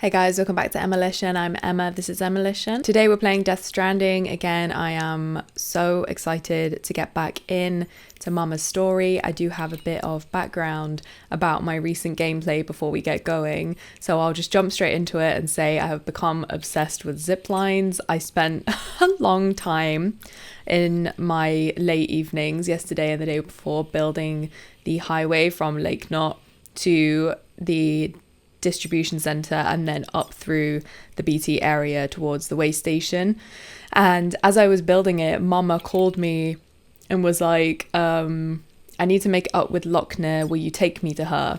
Hey guys, welcome back to Emmalition. I'm Emma, this is Emmalition. Today we're playing Death Stranding. Again, I am so excited to get back in to Mama's story. I do have a bit of background about my recent gameplay before we get going, so I'll just jump straight into it and say I have become obsessed with zip lines. I spent a long time in my late evenings yesterday and the day before building the highway from Lockne to the distribution center and then up through the BT area towards the way station. And as I was building it, Mama called me and was like, I need to make it up with Lockne, will you take me to her?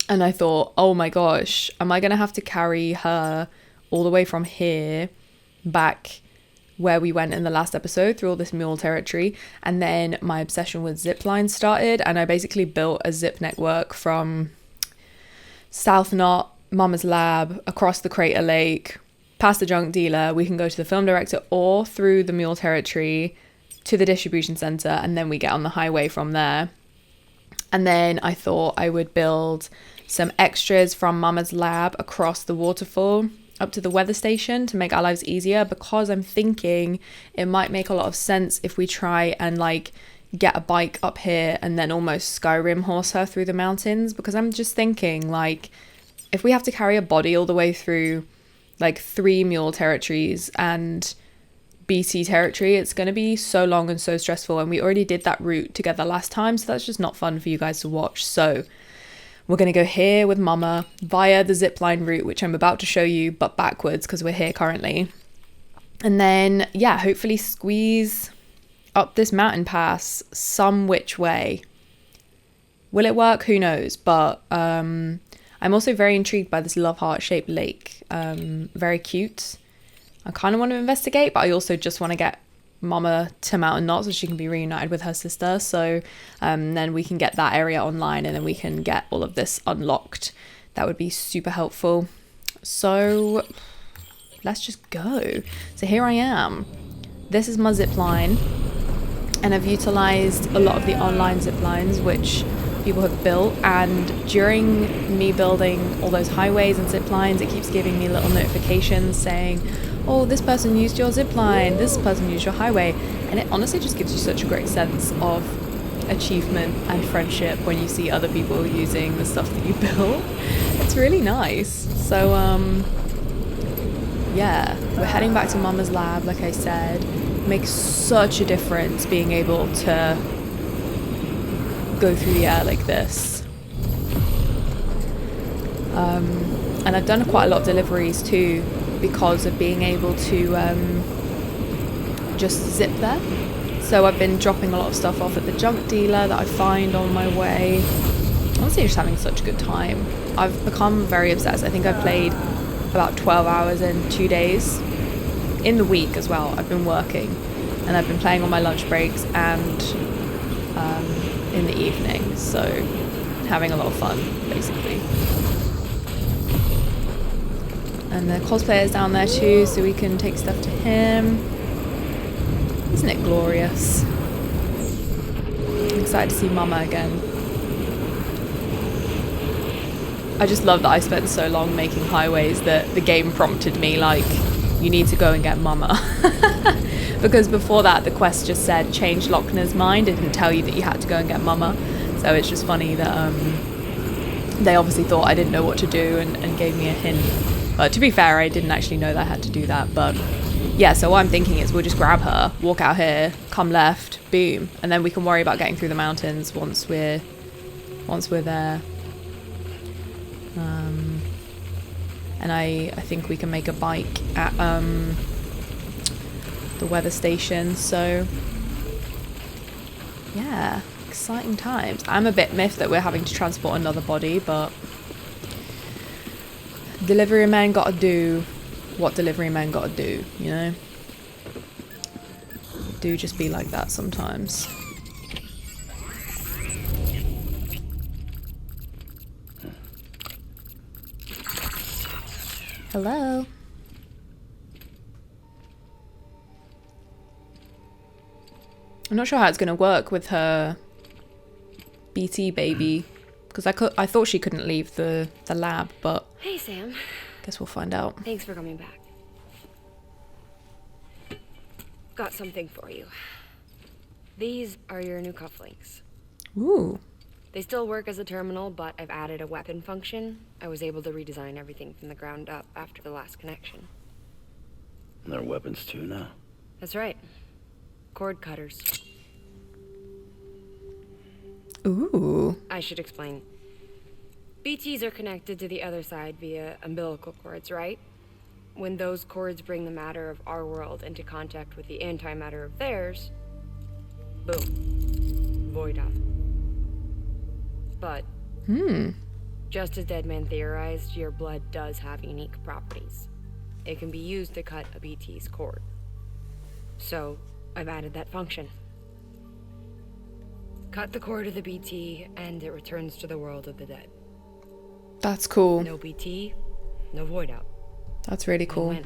And I thought, oh my gosh, am I gonna have to carry her all the way from here back where we went in the last episode through all this mule territory? And then my obsession with zip lines started, and I basically built a zip network from South Knot, Mama's lab, across the crater lake, past the junk dealer. We can go to the film director or through the mule territory to the distribution center, and then we get on the highway from there. And then I thought I would build some extras from Mama's lab across the waterfall up to the weather station to make our lives easier, because I'm thinking it might make a lot of sense if we try and get a bike up here and then almost Skyrim horse her through the mountains. Because I'm just thinking, if we have to carry a body all the way through 3 mule territories and BT territory, it's going to be so long and so stressful, and we already did that route together last time, so that's just not fun for you guys to watch. So we're going to go here with Mama via the zipline route, which I'm about to show you, but backwards because we're here currently. And then hopefully squeeze up this mountain pass some which way. Will it work? Who knows? But I'm also very intrigued by this love heart shaped lake. Very cute. I kind of want to investigate, but I also just want to get Mama to Mountain Knot so she can be reunited with her sister. So then we can get that area online, and then we can get all of this unlocked. That would be super helpful. So let's just go. So here I am. This is my zip line. And I've utilized a lot of the online zip lines which people have built, and during me building all those highways and zip lines, it keeps giving me little notifications saying, oh, this person used your zip line, this person used your highway. And it honestly just gives you such a great sense of achievement and friendship when you see other people using the stuff that you built. It's really nice. So we're heading back to Mama's lab, like I said. Makes such a difference being able to go through the air like this. And I've done quite a lot of deliveries too because of being able to just zip there. So I've been dropping a lot of stuff off at the junk dealer that I find on my way. Honestly, just having such a good time. I've become very obsessed. I think I've played about 12 hours in 2 days. In the week as well, I've been working, and I've been playing on my lunch breaks and in the evening, so having a lot of fun basically. And the cosplayer's down there too, so we can take stuff to him. Isn't it glorious? I'm excited to see Mama again. I just love that I spent so long making highways that the game prompted me you need to go and get Mama. Because before that, the quest just said change Lockne's mind. It didn't tell you that you had to go and get Mama. So it's just funny that they obviously thought I didn't know what to do and gave me a hint. But to be fair, I didn't actually know that I had to do that. But yeah, so what I'm thinking is we'll just grab her, walk out here, come left, boom. And then we can worry about getting through the mountains once we're there. And I think we can make a bike at the weather station. So yeah, exciting times. I'm a bit miffed that we're having to transport another body, but delivery men gotta do what delivery men gotta do, you know? Do just be like that sometimes. Hello? I'm not sure how it's going to work with her BT baby, because I thought she couldn't leave the lab, but Hey, Sam. Guess we'll find out. Thanks for coming back. Got something for you. These are your new cufflinks. Ooh. They still work as a terminal, but I've added a weapon function. I was able to redesign everything from the ground up after the last connection. And they're weapons too now? That's right. Cord cutters. Ooh. I should explain. BTs are connected to the other side via umbilical cords, right? When those cords bring the matter of our world into contact with the antimatter of theirs, boom. Void out. But, just as Deadman theorized, your blood does have unique properties. It can be used to cut a BT's cord. So, I've added that function. Cut the cord of the BT, and it returns to the world of the dead. That's cool. No BT, no void out. That's really cool. Win-win.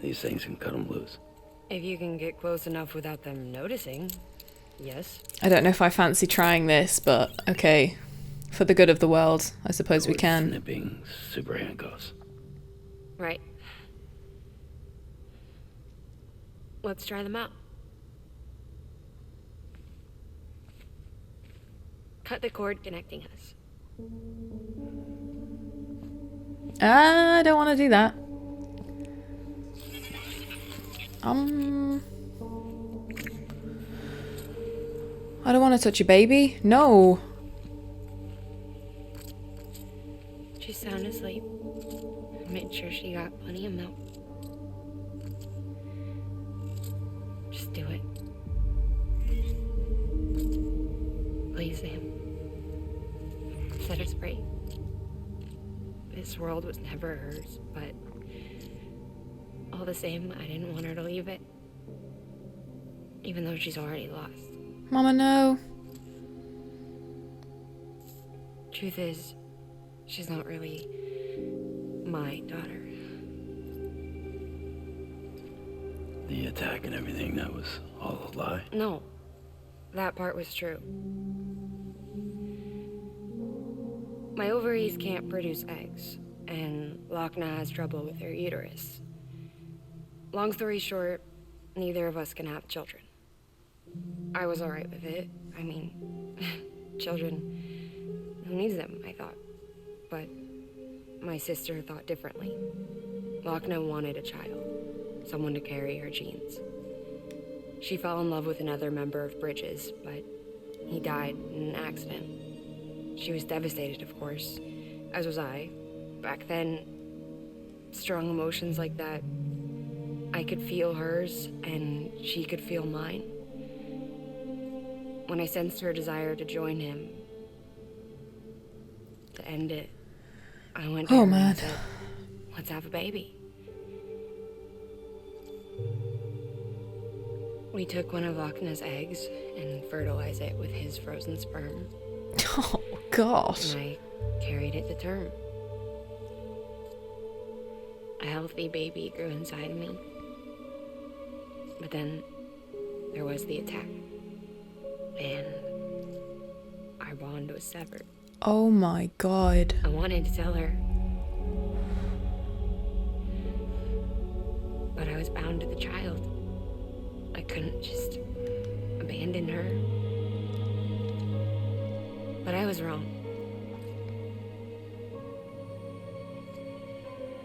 These things can cut them loose. If you can get close enough without them noticing, yes. I don't know if I fancy trying this, but okay. For the good of the world, I suppose we can. Snipping super handcuffs. Right. Let's try them out. Cut the cord connecting us. I don't want to do that. I don't want to touch your baby. No. She's sound asleep. I made sure she got plenty of milk. Just do it. Please, Sam. Set her free. This world was never hers, but all the same, I didn't want her to leave it. Even though she's already lost. Mama, no. Truth is, she's not really my daughter. The attack and everything, that was all a lie? No, that part was true. My ovaries can't produce eggs, and Lockne has trouble with her uterus. Long story short, neither of us can have children. I was alright with it. I mean, children, who needs them, I thought. But my sister thought differently. Lockne wanted a child, someone to carry her genes. She fell in love with another member of Bridges, but he died in an accident. She was devastated, of course, as was I. Back then, strong emotions like that, I could feel hers, and she could feel mine. When I sensed her desire to join him, to end it, I went to her and said, let's have a baby. We took one of Lockne's eggs and fertilized it with his frozen sperm. Oh, gosh. And I carried it to term. A healthy baby grew inside me. But then there was the attack. And our bond was severed. Oh my god. I wanted to tell her. But I was bound to the child. I couldn't just abandon her. But I was wrong.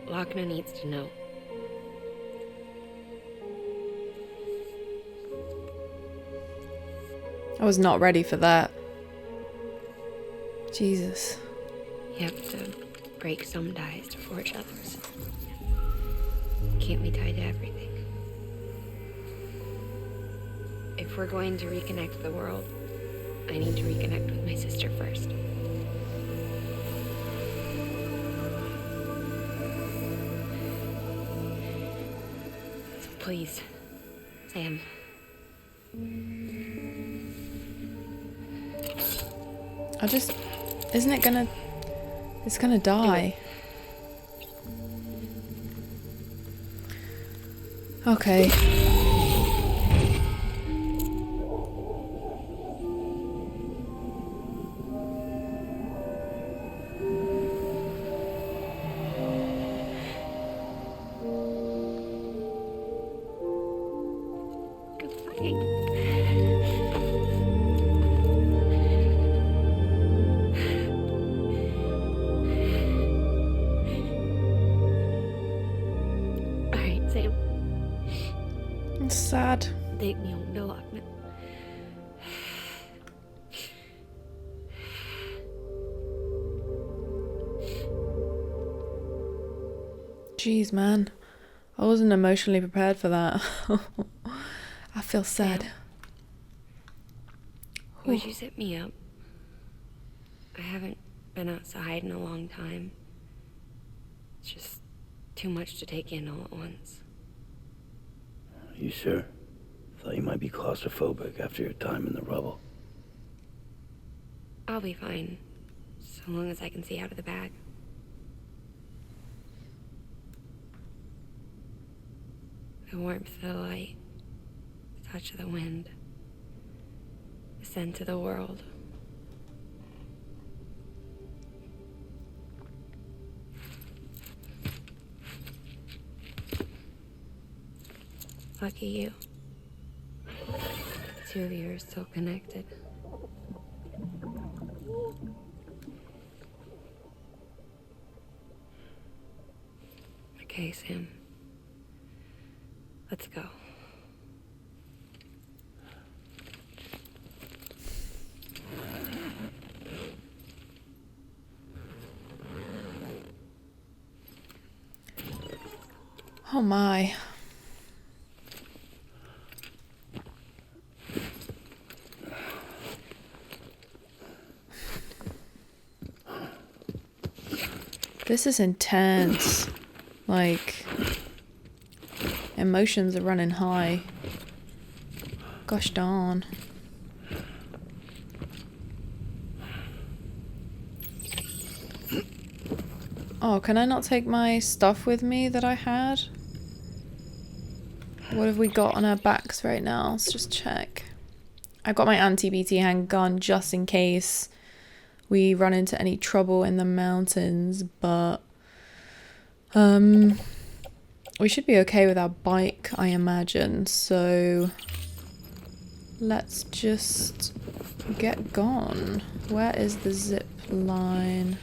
Lockne needs to know. I was not ready for that. Jesus. You have to break some ties to forge others. Can't be tied to everything. If we're going to reconnect the world, I need to reconnect with my sister first. So please, Sam. Isn't it gonna... It's gonna die. Okay. Alright, Sam. It's sad. Take me home to Lockne. Jeez, man. I wasn't emotionally prepared for that. I feel sad. Would you sit me up? I haven't been outside in a long time. It's just too much to take in all at once. You sure? Thought you might be claustrophobic after your time in the rubble. I'll be fine, so long as I can see out of the bag. The warmth of the light, the touch of the wind, the scent of the world. Lucky you. The two of you are still connected. Okay, Sam. Let's go. Oh my. This is intense. Like, emotions are running high. Gosh darn. Oh, can I not take my stuff with me that I had? What have we got on our backs right now? Let's just check. I've got my anti-BT handgun just in case we run into any trouble in the mountains, but we should be okay with our bike, I imagine. So let's just get gone. Where is the zip line?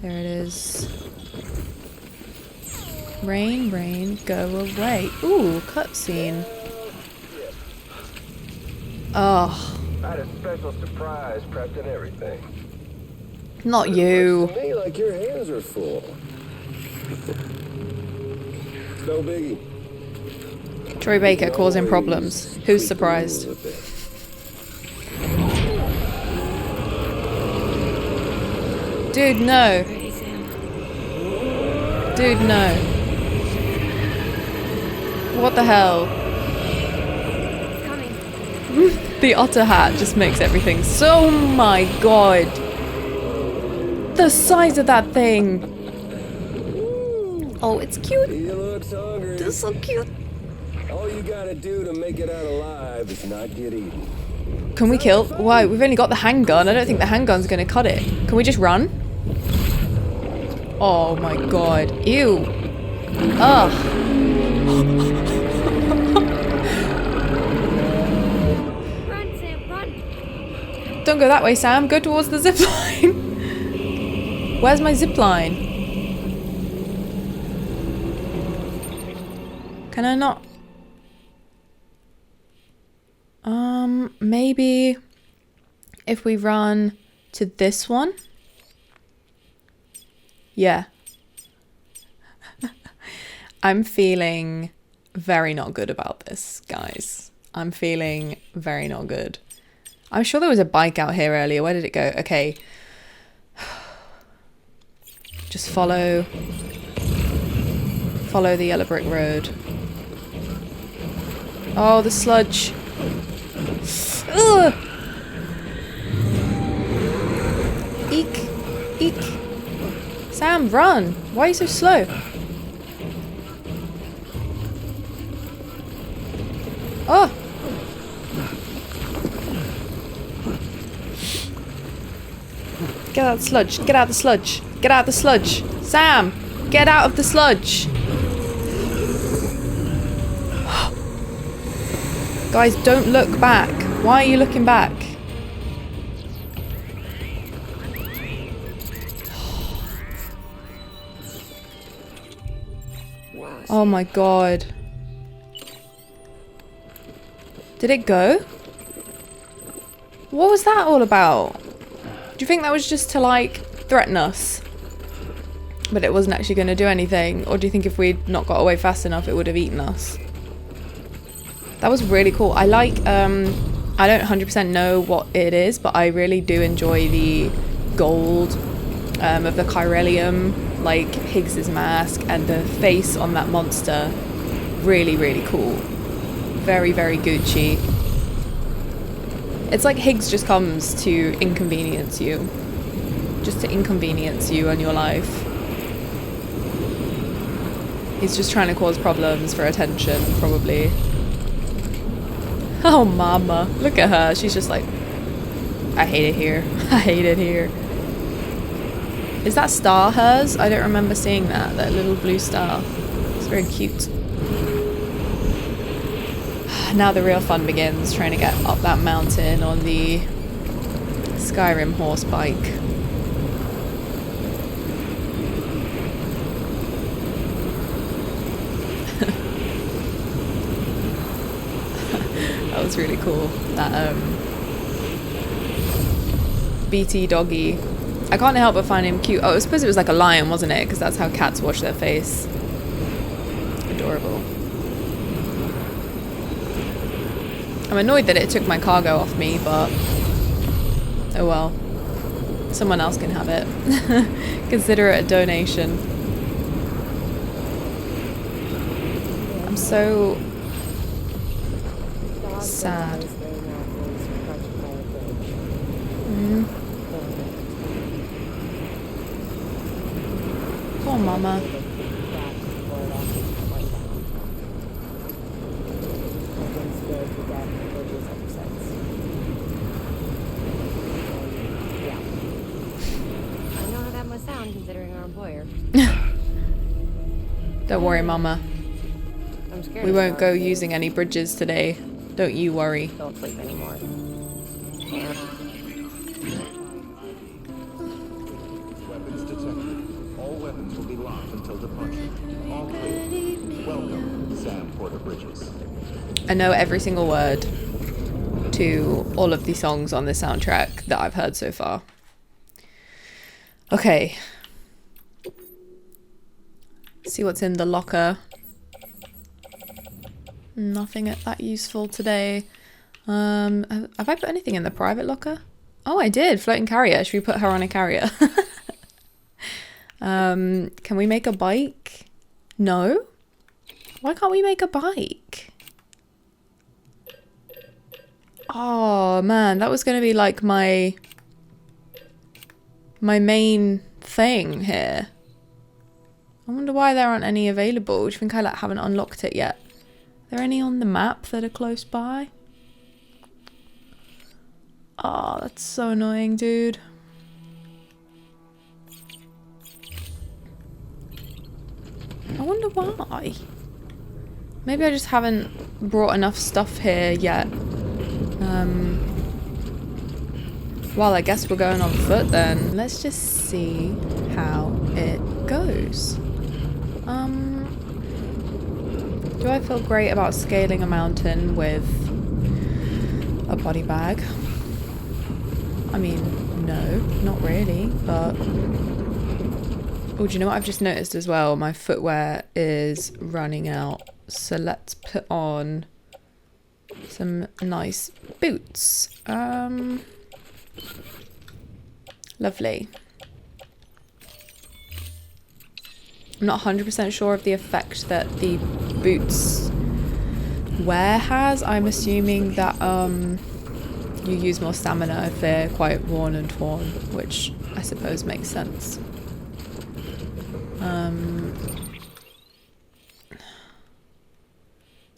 There it is. Rain, rain, go away. Ooh, cutscene. Oh. I had a special surprise prepped and everything. Not you. Looks to me like your hands are full. No biggie. Troy Baker causing problems. Who's surprised? Dude, no. Ready, Sam? Dude, no. What the hell? It's coming. The otter hat just makes everything so... Oh my god. The size of that thing. Oh, it's cute. He looks hungry. It's so cute. All you gotta do to make it out alive is not get eaten. Can we kill? Why? We've only got the handgun. I don't think the handgun's gonna cut it. Can we just run? Oh my god. Ew. Ugh. Run, Sam, run. Don't go that way, Sam. Go towards the zip line. Where's my zip line? Can I not? Maybe if we run to this one. Yeah. I'm feeling very not good about this, guys. I'm feeling very not good. I'm sure there was a bike out here earlier. Where did it go? Okay. Just follow the yellow brick road. Oh, the sludge. Ugh. Eek. Eek. Sam, run. Why are you so slow? Oh. Get out of the sludge. Get out of the sludge. Get out of the sludge. Sam, get out of the sludge. Guys, don't look back. Why are you looking back? Oh my god. Did it go? What was that all about? Do you think that was just to, like, threaten us? But it wasn't actually going to do anything? Or do you think if we'd not got away fast enough, it would have eaten us? That was really cool. I like, I don't 100% know what it is, but I really do enjoy the gold of the chiralium, like Higgs's mask, and the face on that monster. Really, really cool. Very, very Gucci. It's like Higgs just comes to inconvenience you. Just to inconvenience you and your life. He's just trying to cause problems for attention, probably. Oh, mama. Look at her. She's just like, I hate it here. I hate it here. Is that star hers? I don't remember seeing that. That little blue star. It's very cute. Now the real fun begins, trying to get up that mountain on the Skyrim horse bike. That was really cool. That BT doggy. I can't help but find him cute. Oh, I suppose it was like a lion, wasn't it? Because that's how cats wash their face. Adorable. I'm annoyed that it took my cargo off me, but oh well. Someone else can have it. Consider it a donation. I'm so sad. Poor mama. Considering our employer. Don't worry, mama. I'm scared. We won't go using any bridges today. Don't you worry. Don't sleep anymore. Weapons detected. All weapons will be locked until departure. All clear. Welcome, Sam Porter Bridges. I know every single word to all of the songs on this soundtrack that I've heard so far. Okay. See what's in the locker. Nothing that useful today. Have I put anything in the private locker? Oh, I did. Floating carrier. Should we put her on a carrier? Can we make a bike? No? Why can't we make a bike? Oh, man. That was going to be like my main thing here. I wonder why there aren't any available. Do you think I haven't unlocked it yet? Are there any on the map that are close by? Oh, that's so annoying, dude. I wonder why. Maybe I just haven't brought enough stuff here yet. Well, I guess we're going on foot then. Let's just see how it goes. Do I feel great about scaling a mountain with a body bag? I mean, no, not really, but... Oh, do you know what I've just noticed as well? My footwear is running out. So let's put on some nice boots. Lovely. I'm not 100% sure of the effect that the boots wear has. I'm assuming that you use more stamina if they're quite worn and torn, which I suppose makes sense.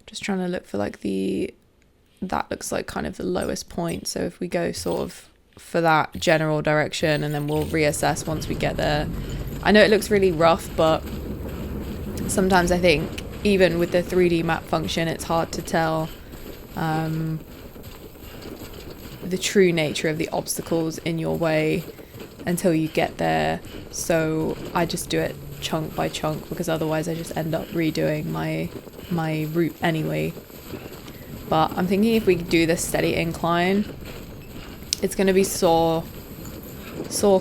Just trying to look for like that looks like kind of the lowest point. So if we go sort of for that general direction and then we'll reassess once we get there. I know it looks really rough, but sometimes I think even with the 3D map function, it's hard to tell the true nature of the obstacles in your way until you get there. So I just do it chunk by chunk, because otherwise I just end up redoing my route anyway. But I'm thinking if we do this steady incline, it's going to be sore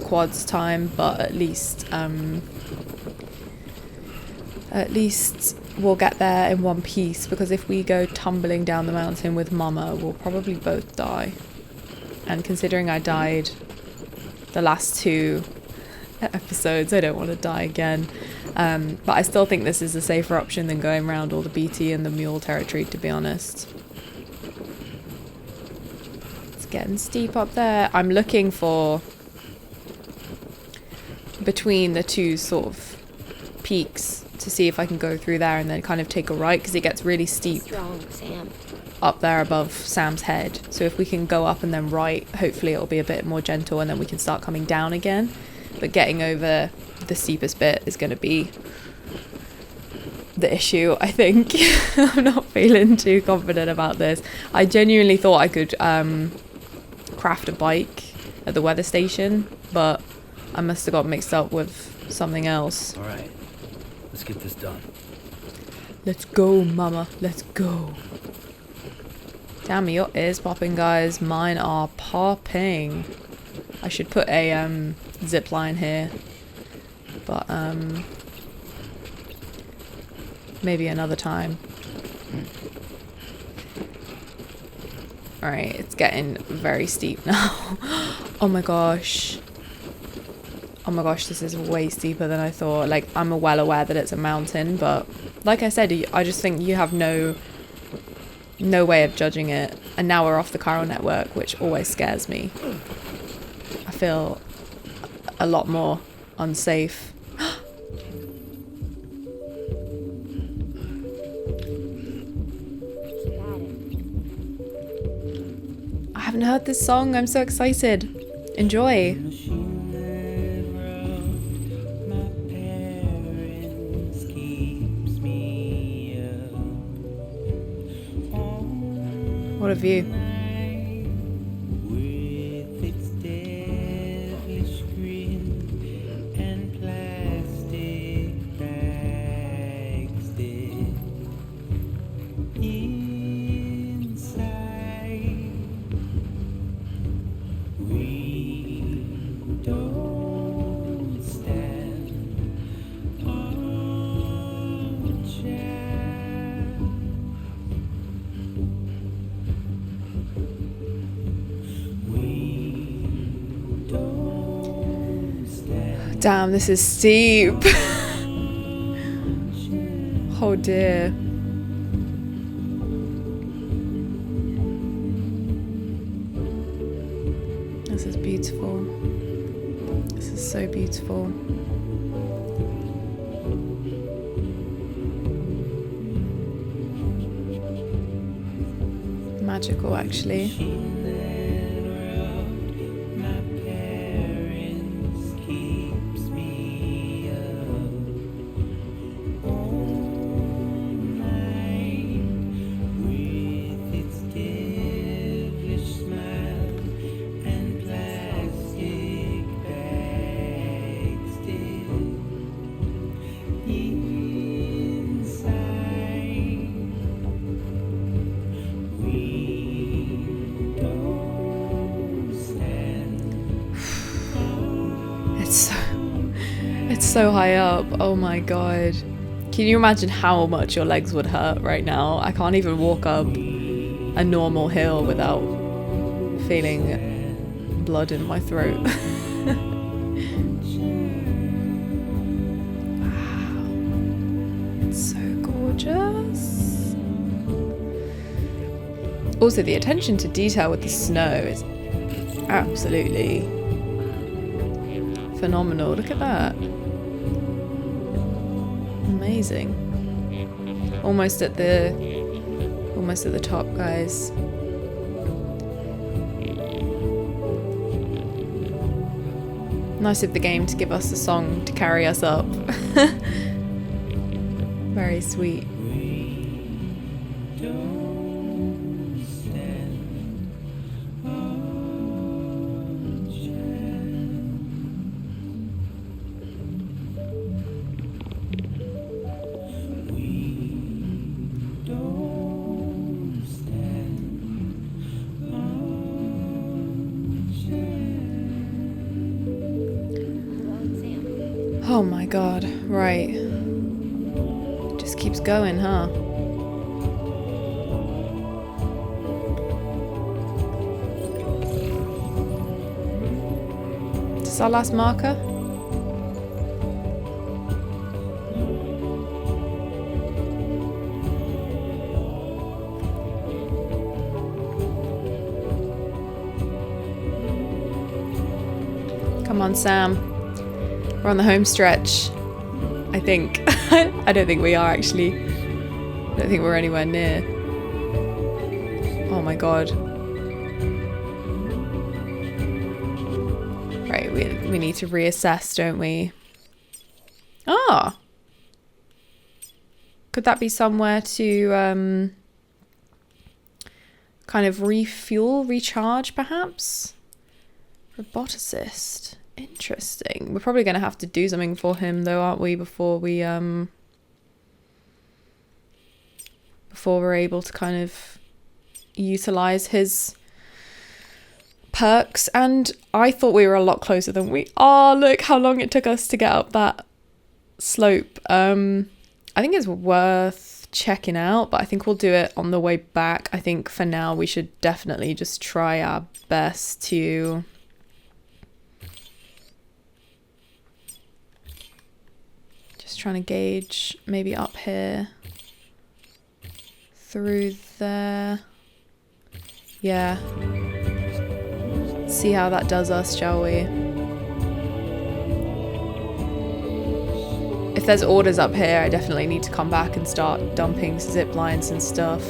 quads time, but at least we'll get there in one piece, because if we go tumbling down the mountain with Mama, we'll probably both die. And considering I died the last 2 episodes, I don't want to die again. But I still think this is a safer option than going around all the BT and the mule territory, to be honest. It's getting steep up there. I'm looking for between the 2 sort of peaks to see if I can go through there and then kind of take a right, because it gets really steep up there above Sam's head. So if we can go up and then right, hopefully it'll be a bit more gentle and then we can start coming down again. But getting over the steepest bit is going to be the issue, I think. I'm not feeling too confident about this. I genuinely thought I could craft a bike at the weather station, but I must have got mixed up with something else. All right, let's get this done. Let's go, Mama. Let's go. Damn, your ears popping, guys. Mine are popping. I should put a zip line here, but maybe another time. Alright, it's getting very steep now. Oh my gosh. Oh my gosh, this is way steeper than I thought. Like, I'm well aware that it's a mountain, but like I said, I just think you have no way of judging it. And now we're off the chiral network, which always scares me. I feel a lot more unsafe. I haven't heard this song. I'm so excited. Enjoy. What a view. Damn, this is steep. Oh dear. This is beautiful. This is so beautiful. Magical, actually. It's so high up. Oh my god. Can you imagine how much your legs would hurt right now? I can't even walk up a normal hill without feeling blood in my throat. Wow. It's so gorgeous. Also, the attention to detail with the snow is absolutely phenomenal. Look at that. Amazing. Almost at the top, guys. Nice of the game to give us a song to carry us up. Very sweet. Oh my god, right. Just keeps going, huh? Is this our last marker? Come on, Sam. We're on the home stretch. I think. I don't think we are, actually. I don't think we're anywhere near. Oh my god. Right, we need to reassess, don't we? Ah! Could that be somewhere to kind of refuel, recharge, perhaps? Roboticist. Interesting. We're probably going to have to do something for him, though, aren't we, before we're able to kind of utilize his perks. And I thought we were a lot closer than we are. Look how long it took us to get up that slope. I think it's worth checking out, but I think we'll do it on the way back. I think for now we should definitely just try our best to trying to gauge maybe up here through there. Yeah, see how that does us, shall we? If there's orders up here, I definitely need to come back and start dumping zip lines and stuff.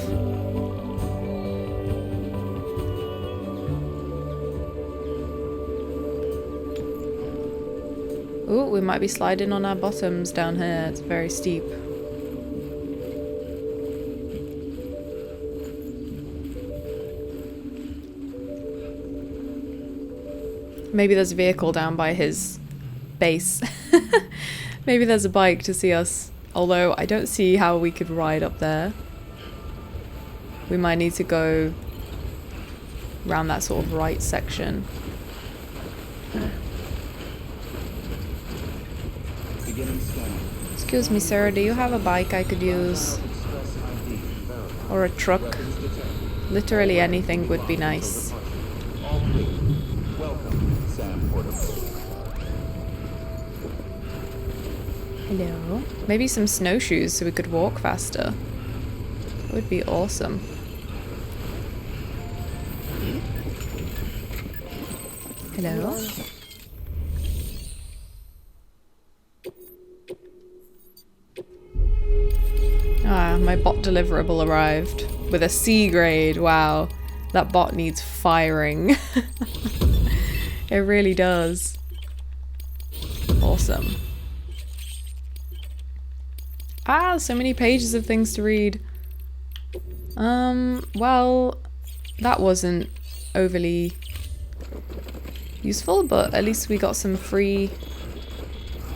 Ooh, we might be sliding on our bottoms down here. It's very steep. Maybe there's a vehicle down by his base. Maybe there's a bike to see us. Although I don't see how we could ride up there. We might need to go around that sort of right section. Excuse me, sir, do you have a bike I could use? Or a truck? Literally anything would be nice. Hello. Maybe some snowshoes so we could walk faster. That would be awesome. Hello. Ah, my bot deliverable arrived with a C grade. Wow, that bot needs firing. It really does. Awesome. Ah, so many pages of things to read. Well, that wasn't overly useful, but at least we got some free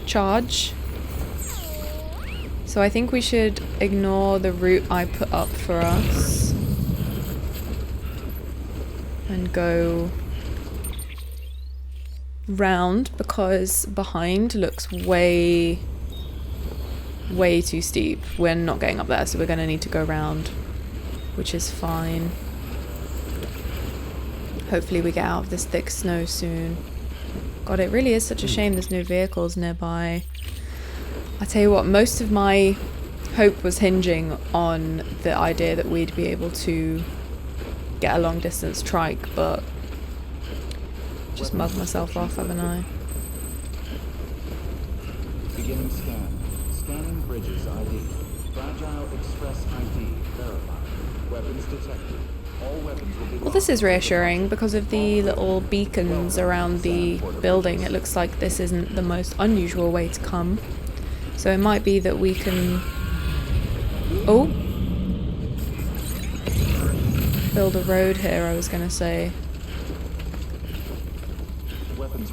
charge. So I think we should ignore the route I put up for us and go round, because behind looks way too steep. We're not getting up there, so we're going to need to go round, which is fine. Hopefully we get out of this thick snow soon. God, it really is such a shame there's no vehicles nearby. I tell you what, most of my hope was hinging on the idea that we'd be able to get a long distance trike, but just mugged myself off, haven't I? Beginning scan. Scanning bridges ID. Fragile Express ID verified. Weapons detected. All weapons will be Well, this is reassuring because of the little beacons around the building. It looks like this isn't the most unusual way to come. So it might be that we can... Oh! Build a road here, I was going to say.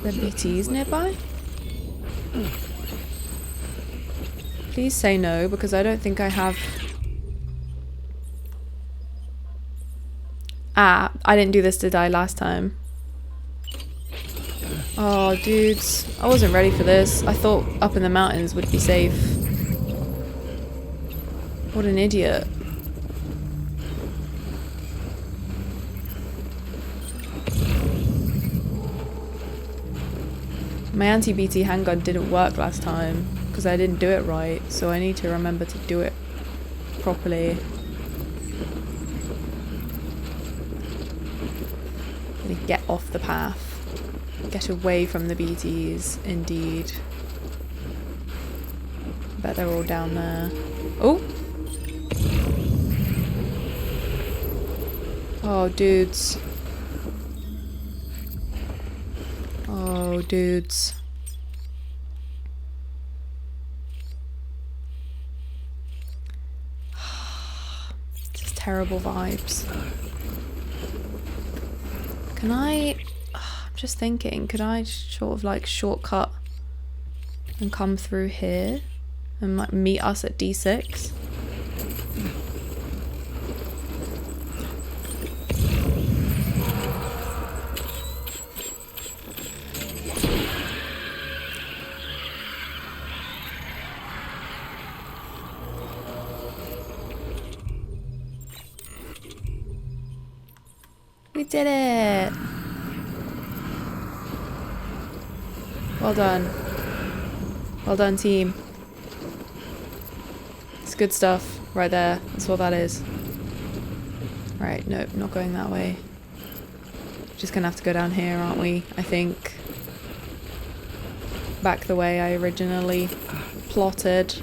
The BTs nearby? Please say no, because I don't think I have... Ah, I didn't do this, did I, last time? Oh, dudes. I wasn't ready for this. I thought up in the mountains would be safe. What an idiot. My anti-BT handgun didn't work last time because I didn't do it right, so I need to remember to do it properly. Really get off the path. Get away from the BTs, indeed. Bet they're all down there. Oh! Oh, dudes. Oh, dudes. Just terrible vibes. Can I... I'm just thinking, could I sort of like shortcut and come through here and like meet us at D6? We did it! Well done. Well done, team. It's good stuff right there. That's what that is. Right, nope, not going that way. Just gonna have to go down here, aren't we? I think. Back the way I originally plotted.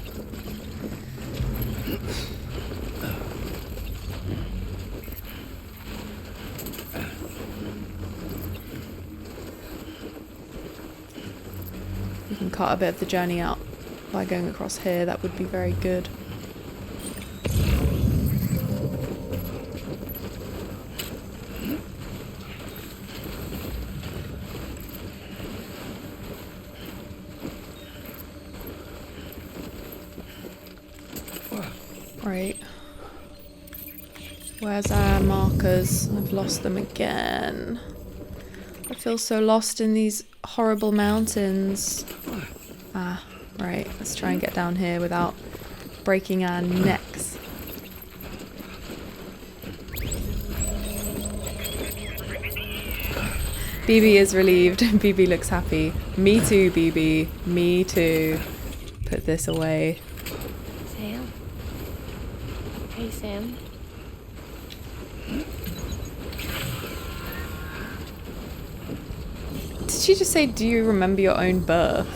We can cut a bit of the journey out by going across here. That would be very good. Right. Where's our markers? I've lost them again. I feel so lost in these horrible mountains. Ah, right. Let's try and get down here without breaking our necks. BB is relieved. BB looks happy. Me too, BB. Me too. Put this away. Sam? Hey, Sam. Did she just say, do you remember your own birth?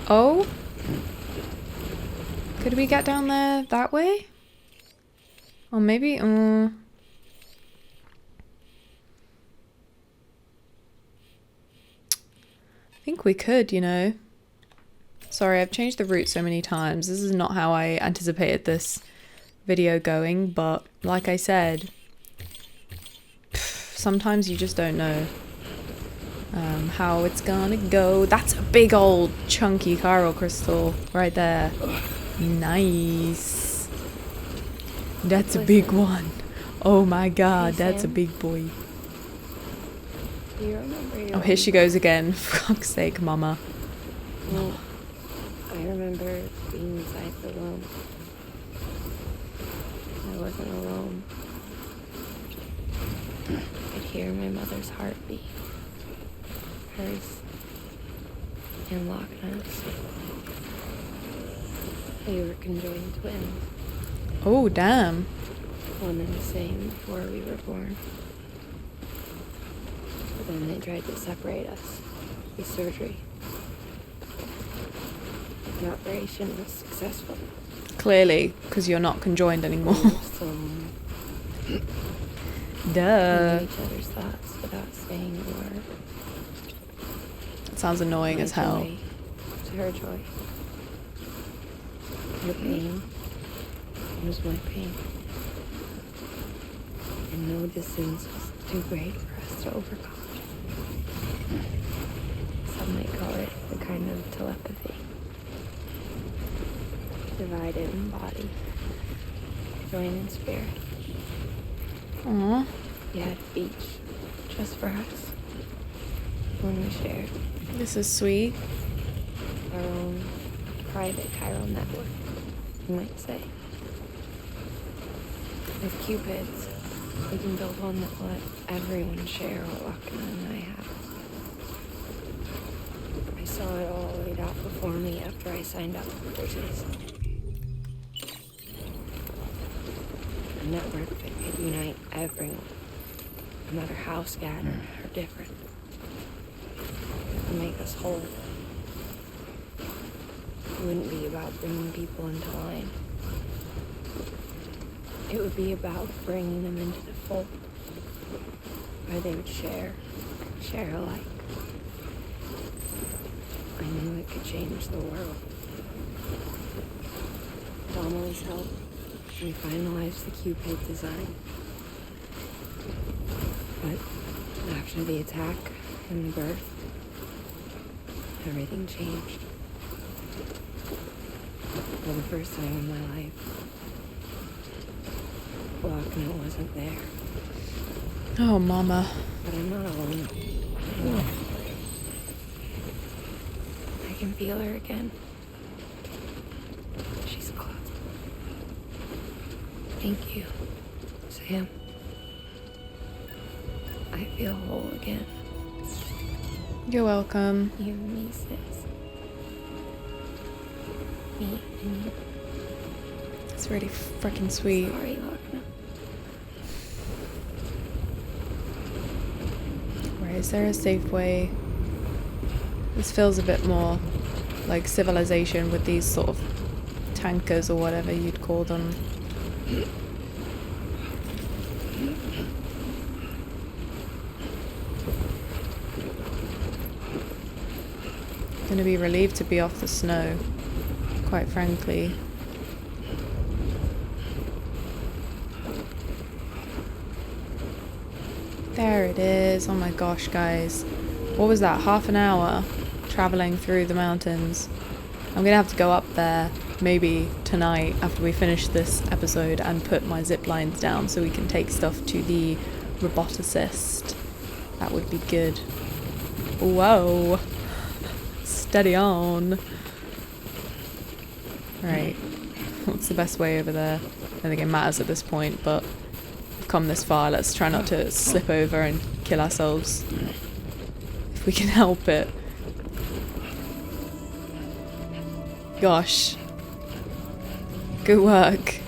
Oh? Could we get down there that way? Or maybe... I think we could, you know. Sorry, I've changed the route so many times. This is not how I anticipated this video going, but like I said, sometimes you just don't know how it's gonna go. That's a big old chunky chiral crystal right there. Nice. That's a big one. Oh my god, Hey, that's a Sam. big boy. Do you remember your Oh, here she goes again. For fuck's sake, mama. Well, I remember being inside the room. I wasn't alone. I could hear my mother's heartbeat. Hers. And Lockne's. We were conjoined twins. Oh, damn. One and the same before we were born. But then they tried to separate us with surgery. The operation was successful. Clearly, because you're not conjoined anymore. So Duh. we knew each other's thoughts without saying a word. It sounds annoying as hell. Joy was her joy. Her pain was my pain. And no distance was too great for us to overcome. Some might call it a kind of telepathy. Divided in body, joined in spirit. Aw. You had a beach just for us. One we shared. This is sweet. Our own private chiral network, you might say. With cupids, we can build one that will let everyone share what Lockne and I have. I saw it all laid out before me after I signed up for Bridges. A network that could unite everyone, no matter how scattered or different, and make us whole. It wouldn't be about bringing people into line. It would be about bringing them into the fold, where they would share alike. I knew it could change the world. With Amelie's help, we finalized the Cupid design. But after the attack and the birth, everything changed. For the first time in my life, Lockne wasn't there. Oh, Mama. But I'm not alone. I can feel her again. She's close. Thank you, Sam. I feel whole again. You're welcome. You and me, sis. Me and you. It's really freaking sweet. Sorry, Lockne. Right, is there a safe way? This feels a bit more like Civilization with these sort of tankers or whatever you'd call them. Gonna be relieved to be off the snow, quite frankly. There it is. Oh my gosh, guys. What was that? Half an hour traveling through the mountains. I'm gonna have to go up there maybe tonight after we finish this episode and put my zip lines down so we can take stuff to the roboticist. That would be good. Whoa. Steady on. Right. What's the best way over there? I don't think it matters at this point, but we've come this far. Let's try not to slip over and kill ourselves. If we can help it. Gosh. Good work.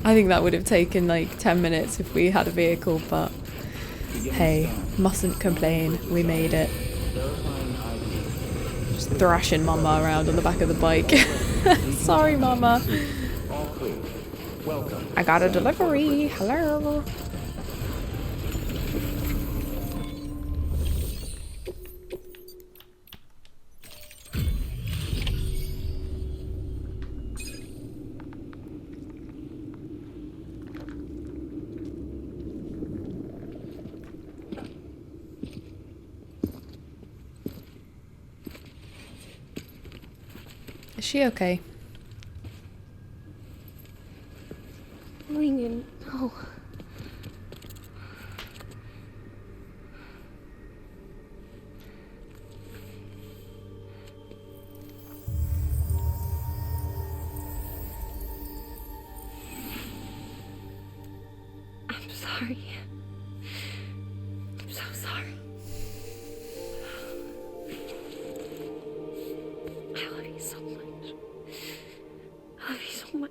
I think that would have taken like 10 minutes if we had a vehicle, but hey, mustn't complain. We made it. Just thrashing Mama around on the back of the bike. Sorry, Mama. I got a delivery. Hello. Is she okay? Lincoln, no. I'm sorry. I'm so sorry. I love you so much. I love you so much.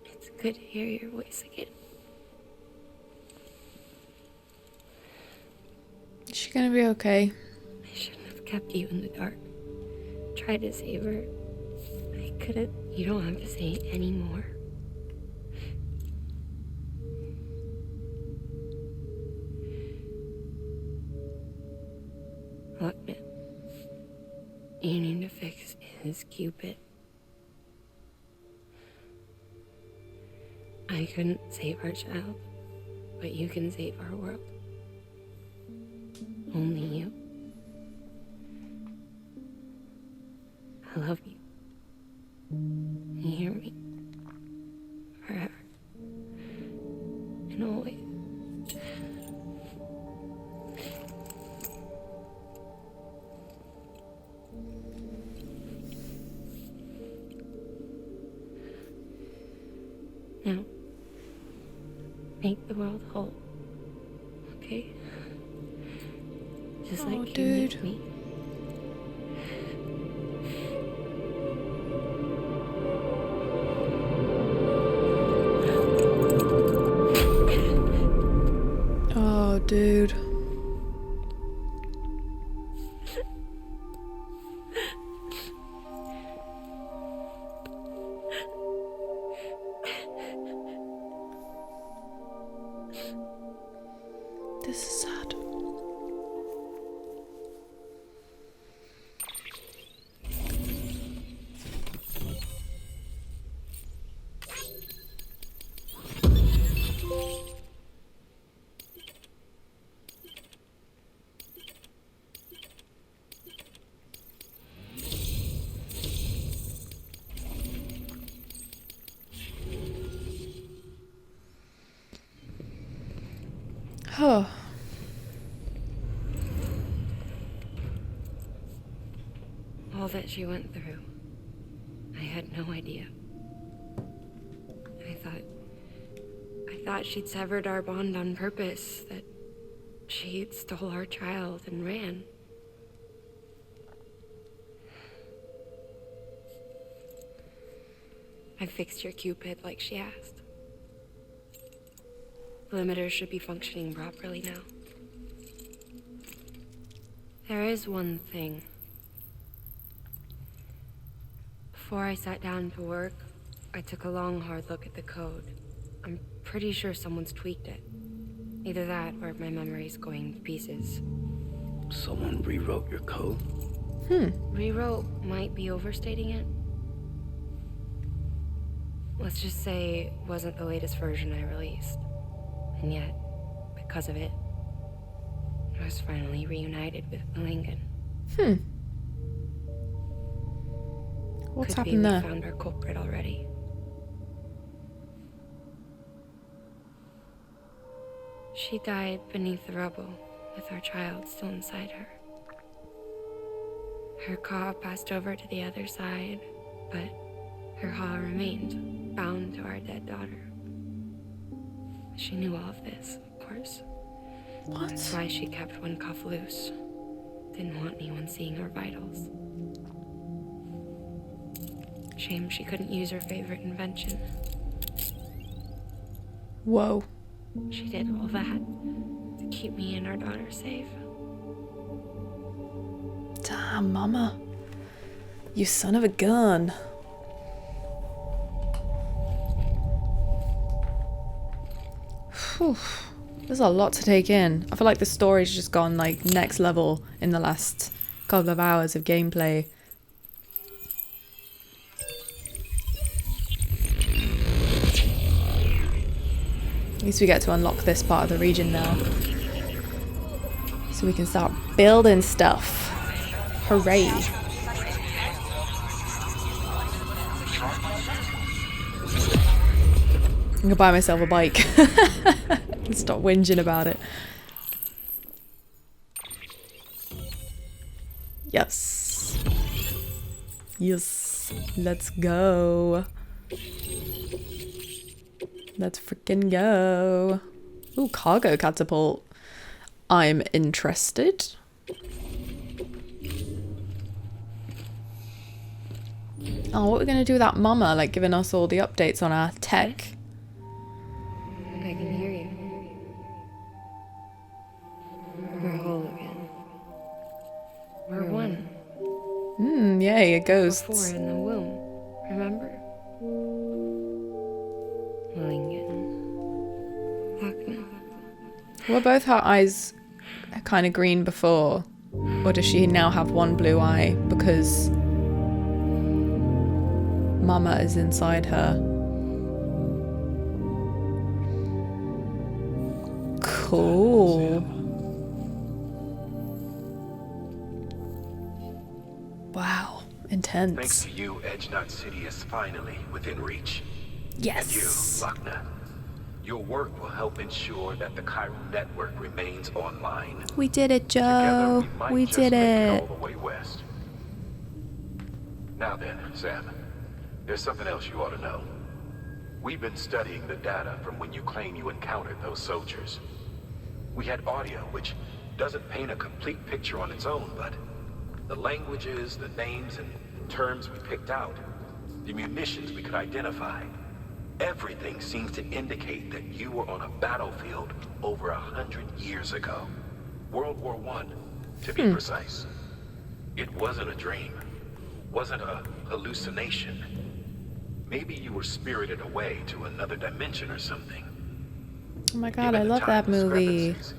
It's good to hear your voice again. Is she gonna be okay? I shouldn't have kept you in the dark. Tried to save her. I couldn't. You don't have to say it anymore. Lockne, you need to fix his Cupid. I couldn't save our child, but you can save our world. Only you. I love you. You hear me? No. Make the world whole. Okay? Just like you dude. make me. Oh, dude. This is sad. Oh. All that she went through, I had no idea. I thought she'd severed our bond on purpose, that she stole our child and ran. I fixed your Cupid like she asked. The limiter should be functioning properly now. There is one thing. Before I sat down to work, I took a long, hard look at the code. I'm pretty sure someone's tweaked it. Either that, or my memory's going to pieces. Someone rewrote your code? Rewrote might be overstating it. Let's just say it wasn't the latest version I released. And yet, because of it, I was finally reunited with Emmalition. What's Could be happened we there? found our culprit already. She died beneath the rubble, with our child still inside her. Her claw passed over to the other side, but her paw remained bound to our dead daughter. She knew all of this, of course. That's What? why she kept one cuff loose. Didn't want anyone seeing her vitals. Shame she couldn't use her favorite invention. Whoa. She did all that to keep me and our daughter safe. Damn, Mama. You son of a gun. Whew. There's a lot to take in. I feel like the story's just gone like next level in the last couple of hours of gameplay. At least we get to unlock this part of the region now. So we can start building stuff. Hooray. I'm gonna buy myself a bike. And stop whinging about it. Yes. Yes. Let's go. Let's freaking go. Ooh, cargo catapult. I'm interested. Oh, what are we going to do with that mama? Like giving us all the updates on our tech. I can hear you. We're whole again. We're one. Yay, a ghost. Before in the womb, remember? Lockne. Were both her eyes kind of green before? Or does she now have one blue eye because Mama is inside her? Cool. Wow, intense. Thanks to you, Edgenut City is finally within reach. Yes. And you, Lockne, your work will help ensure that the chiral network remains online. We did it, Together, Joe. might We just did make it. all the way west. Now then, Sam, there's something else you ought to know. We've been studying the data from when you claim you encountered those soldiers. We had audio, which doesn't paint a complete picture on its own, but the languages, the names and terms we picked out, the munitions we could identify, everything seems to indicate that you were on a battlefield over 100 years ago. World War I, to be precise. It wasn't a dream, wasn't a hallucination. Maybe you were spirited away to another dimension or something. Oh my god, Given I the love time that movie. discrepancies,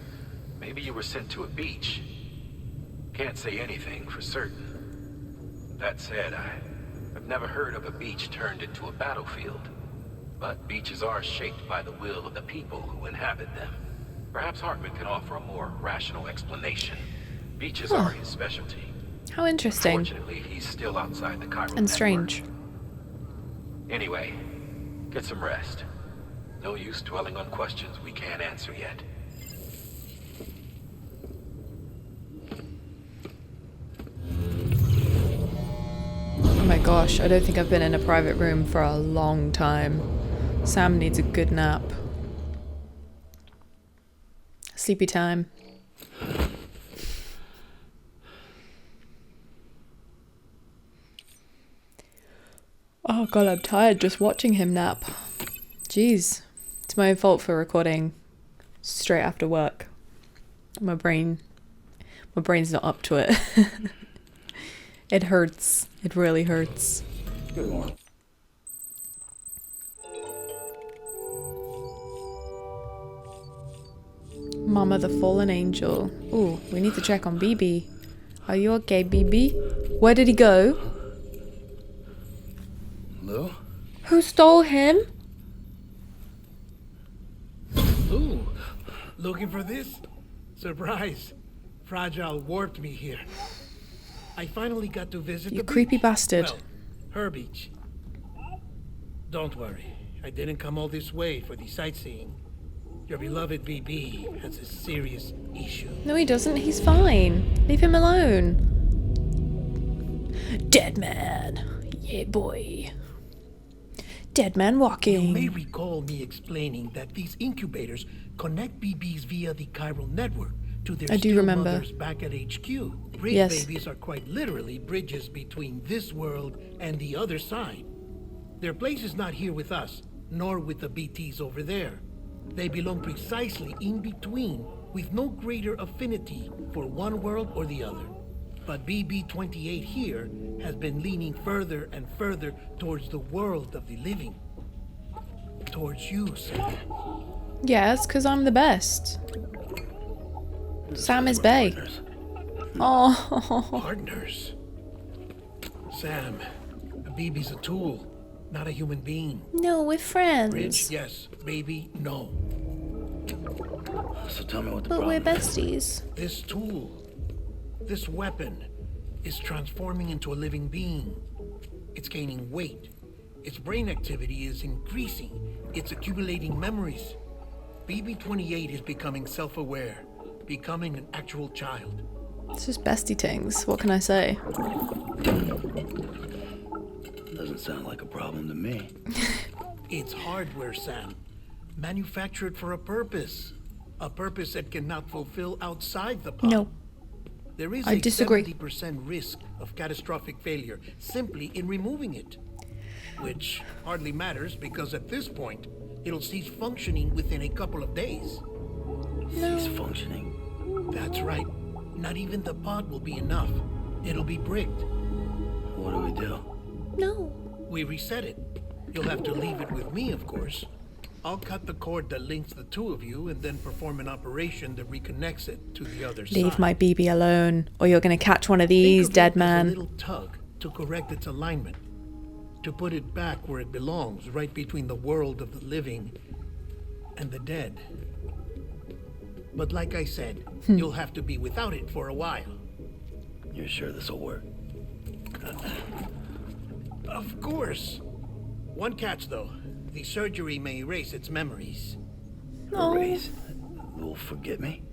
maybe you were sent to a beach. Can't say anything for certain. That said, I've never heard of a beach turned into a battlefield. But beaches are shaped by the will of the people who inhabit them. Perhaps Hartman can offer a more rational explanation. Beaches are his specialty. How interesting. Unfortunately, he's still outside the chiral And strange. network. Anyway, get some rest. No use dwelling on questions we can't answer yet. Oh my gosh, I don't think I've been in a private room for a long time. Sam needs a good nap. Sleepy time. Oh god, I'm tired just watching him nap. Jeez. It's my own fault for recording straight after work. My brain's not up to it. It hurts. It really hurts. Good morning. Mama the fallen angel. Ooh, we need to check on BB. Are you okay, BB? Where did he go? Lou? Who stole him? Ooh, looking for this? Surprise. Fragile warped me here. I finally got to visit You the creepy beach. bastard. Well, her beach. Don't worry. I didn't come all this way for the sightseeing. Your beloved BB has a serious issue. No, he doesn't. He's fine. Leave him alone. Deadman. Yeah, boy. Deadman You may walking. recall me explaining that these incubators connect BBs via the chiral network to their I do still remember. mothers back at HQ. Bridge Yes. babies are quite literally bridges between this world and the other side. Their place is not here with us, nor with the BTs over there. They belong precisely in between, with no greater affinity for one world or the other. But BB-28 here has been leaning further and further towards the world of the living. Towards you, Sam. Yes, because I'm the best. Sam is We're bae. partners. Oh. Partners. Sam, BB's a tool, not a human being. No, we're Bridge, friends. yes. Baby, no. So tell me what the But we're problem is. besties. This tool, this weapon, is transforming into a living being. It's gaining weight. Its brain activity is increasing. It's accumulating memories. BB-28 is becoming self-aware, becoming an actual child. It's just bestie things. What can I say? Doesn't sound like a problem to me. It's hardware, Sam. Manufactured for a purpose. A purpose that cannot fulfill outside the pod. No. There is I a disagree. 70% risk of catastrophic failure simply in removing it. Which hardly matters because at this point, it'll cease functioning within a couple of days. He's functioning. That's right. Not even the pod will be enough. It'll be bricked. What do we do? No. We reset it. You'll have to leave it with me, of course. I'll cut the cord that links the two of you and then perform an operation that reconnects it to the other side. Leave my BB alone, or you're gonna catch one of Think these, of it dead as a man. little tug to correct its alignment. To put it back where it belongs, right between the world of the living and the dead. But like I said, you'll have to be without it for a while. You're sure this'll work? Of course. One catch, though. The surgery may erase its memories. Oh. Erase? Will forget me?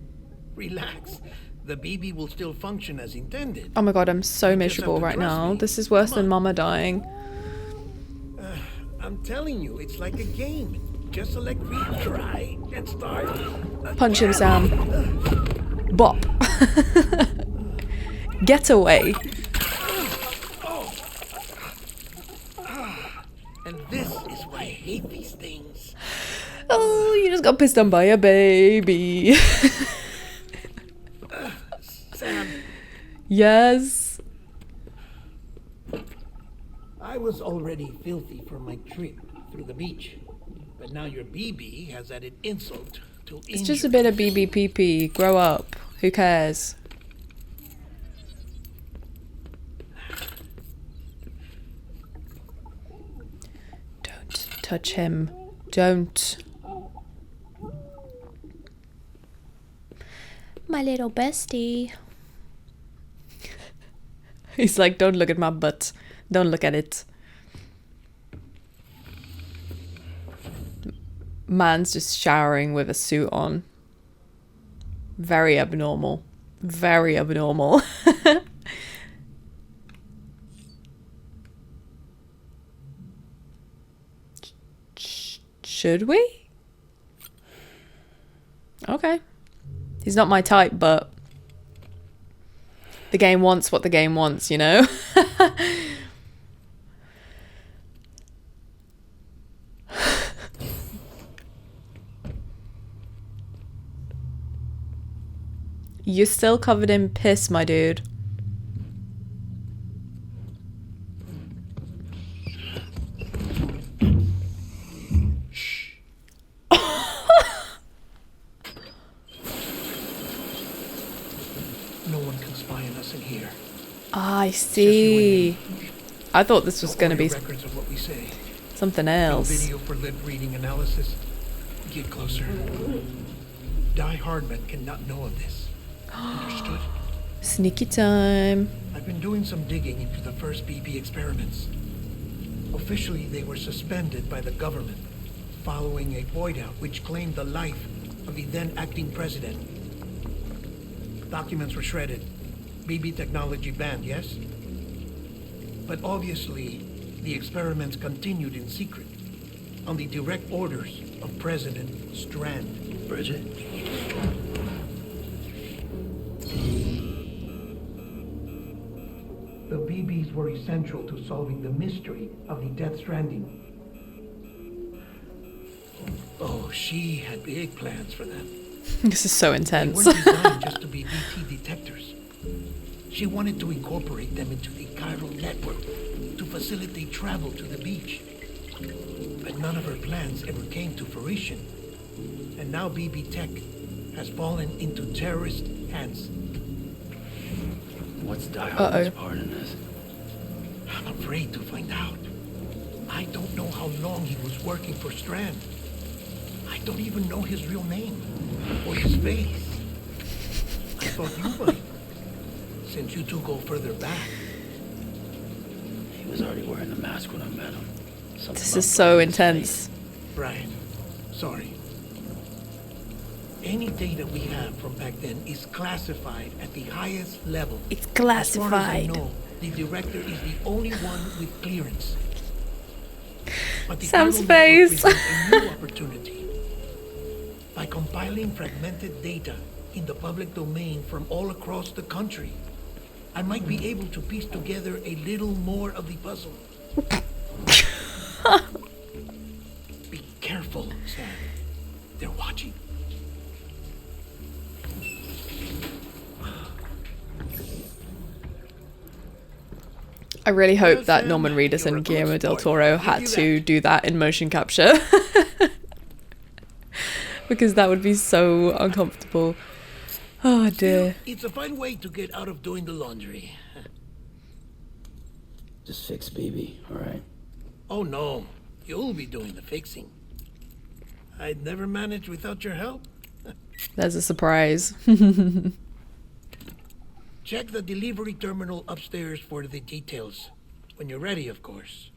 Relax. The BB will still function as intended. Oh my god, I'm so You just miserable have to right trust now. me. This is worse Come than on. Mama dying. I'm I'm telling you, it's like a game. Just select retry and start. Punch him, Sam. Bop. Get away. And this is why I hate these things. Oh, you just got pissed on by a baby. Sam, Yes. I was already filthy from my trip through the beach. But now your BB has added insult to injury. It's just a bit of BBPP. Grow up. Who cares? Don't touch him. Don't. My little bestie. He's like, don't look at my butt. Don't look at it. Man's just showering with a suit on. Very abnormal. Very abnormal. Should we? Okay. He's not my type, but the game wants what the game wants, you know? You're still covered in piss, my dude. No one can spy on us in here. I see. I thought this was going to be Records of what we say. something No else. video for lip reading analysis. Get closer. Die Hardman cannot know of this. Understood? Sneaky time. I've been doing some digging into the first BB experiments. Officially, they were suspended by the government following a void out which claimed the life of the then acting president. Documents were shredded. BB technology banned, yes? But obviously, the experiments continued in secret on the direct orders of President Strand. Bridget? The BBs were essential to solving the mystery of the Death Stranding. Oh, she had big plans for them. This is so They intense. weren't designed just to be BT detectors. She wanted to incorporate them into the chiral network to facilitate travel to the beach. But none of her plans ever came to fruition. And now BB Tech has fallen into terrorist hands. What's Die Hard's part in this? I'm afraid to find out. I don't know how long he was working for Strand. I don't even know his real name or his face. I thought you might, since you two go further back. He was already wearing the mask when I met him. Something This about is so blurring his intense. Right. Sorry. Any data we have from back then is classified at the highest level. It's As far as I classified. know, the director is the only one with clearance. But the Sam's chiral network face. presents a new opportunity. By compiling fragmented data in the public domain from all across the country, I might be able to piece together a little more of the puzzle. Be careful, Sam. They're watching. I really hope that Sam, Norman Reedus you're a and good Guillermo del sport. Toro I'll had give to you that. do that in motion capture. Because that would be so uncomfortable. Oh dear. It's a fine way to get out of doing the laundry. Just fix BB, alright? Oh no, you'll be doing the fixing. I'd never manage without your help. There's a surprise. Check the delivery terminal upstairs for the details. When you're ready, of course.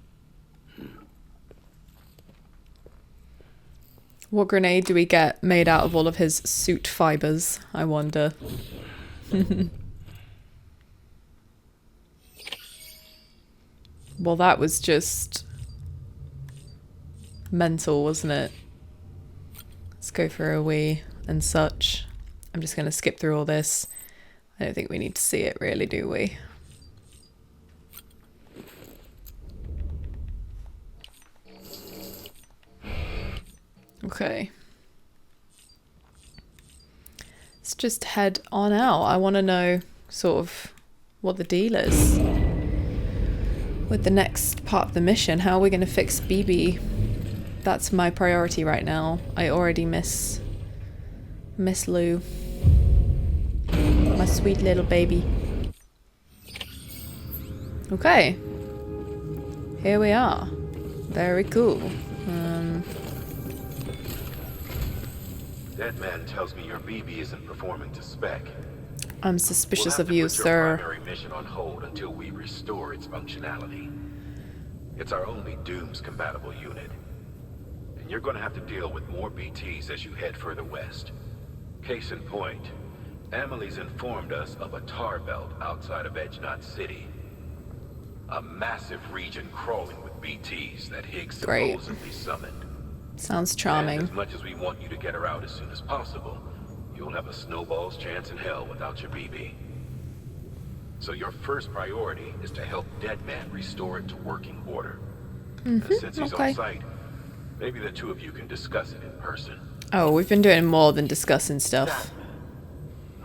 What grenade do we get made out of all of his suit fibers, I wonder? Well, that was just mental, wasn't it? Let's go for a wee and such. I'm just going to skip through all this. I don't think we need to see it really, do we? Okay. Let's just head on out. I want to know sort of what the deal is with the next part of the mission. How are we going to fix BB? That's my priority right now. I already miss Lou. My sweet little baby. Okay. Here we are. Very cool. Deadman tells me your BB isn't performing to spec. I'm suspicious of We'll you, have to put sir. your primary mission on hold until we restore its functionality. It's our only Dooms compatible unit. And you're gonna have to deal with more BTs as you head further west. Case in point, Emily's informed us of a tar belt outside of Edge-Knot City. A massive region crawling with BTs that Higgs Great. supposedly summoned. Sounds And charming. as much as we want you to get her out as soon as possible, you'll have a snowball's chance in hell without your BB. So your first priority is to help Deadman restore it to working order. And since he's okay. on site, maybe the two of you can discuss it in person. Oh, we've been doing more than discussing stuff.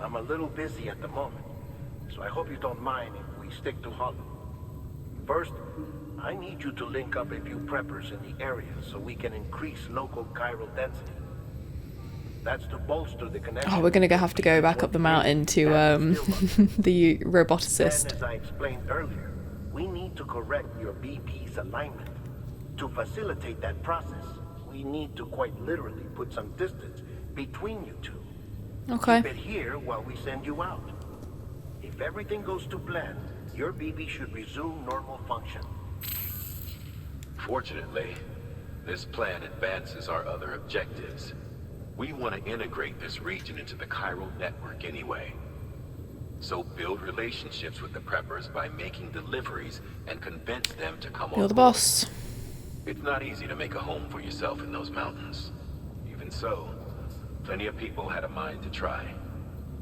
I'm a little busy at the moment, so I hope you don't mind if we stick to Hollow. First, I need you to link up a few preppers in the area so we can increase local chiral density. That's to bolster the connection. Oh, we're gonna have to go back up the mountain to the roboticist. Then, as I explained earlier, we need to correct your BP's alignment. To facilitate that process, we need to quite literally put some distance between you two. Okay. Keep it here while we send you out. If everything goes to plan, your BB should resume normal function. Fortunately, this plan advances our other objectives. We want to integrate this region into the chiral network anyway. So build relationships with the preppers by making deliveries and convince them to come on You're the board. boss. It's not easy to make a home for yourself in those mountains. Even so, plenty of people had a mind to try.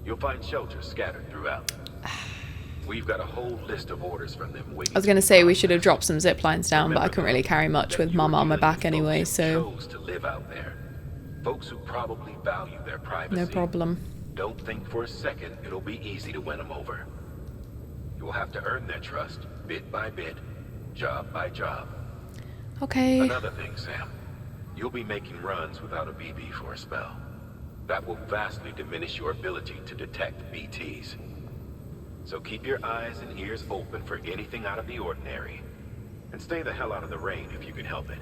You'll find shelters scattered throughout. We've got a whole list of orders from them waiting. I was gonna say we should have dropped some zip lines down, but I couldn't really carry much with Mama on my back anyway, so Chose to live out there. Folks who probably value their privacy. no problem. Don't think for a second it'll be easy to win them over. You will have to earn their trust, bit by bit, job by job. Okay. Another thing, Sam. You'll be making runs without a BB for a spell. That will vastly diminish your ability to detect BTs. So keep your eyes and ears open for anything out of the ordinary. And stay the hell out of the rain if you can help it.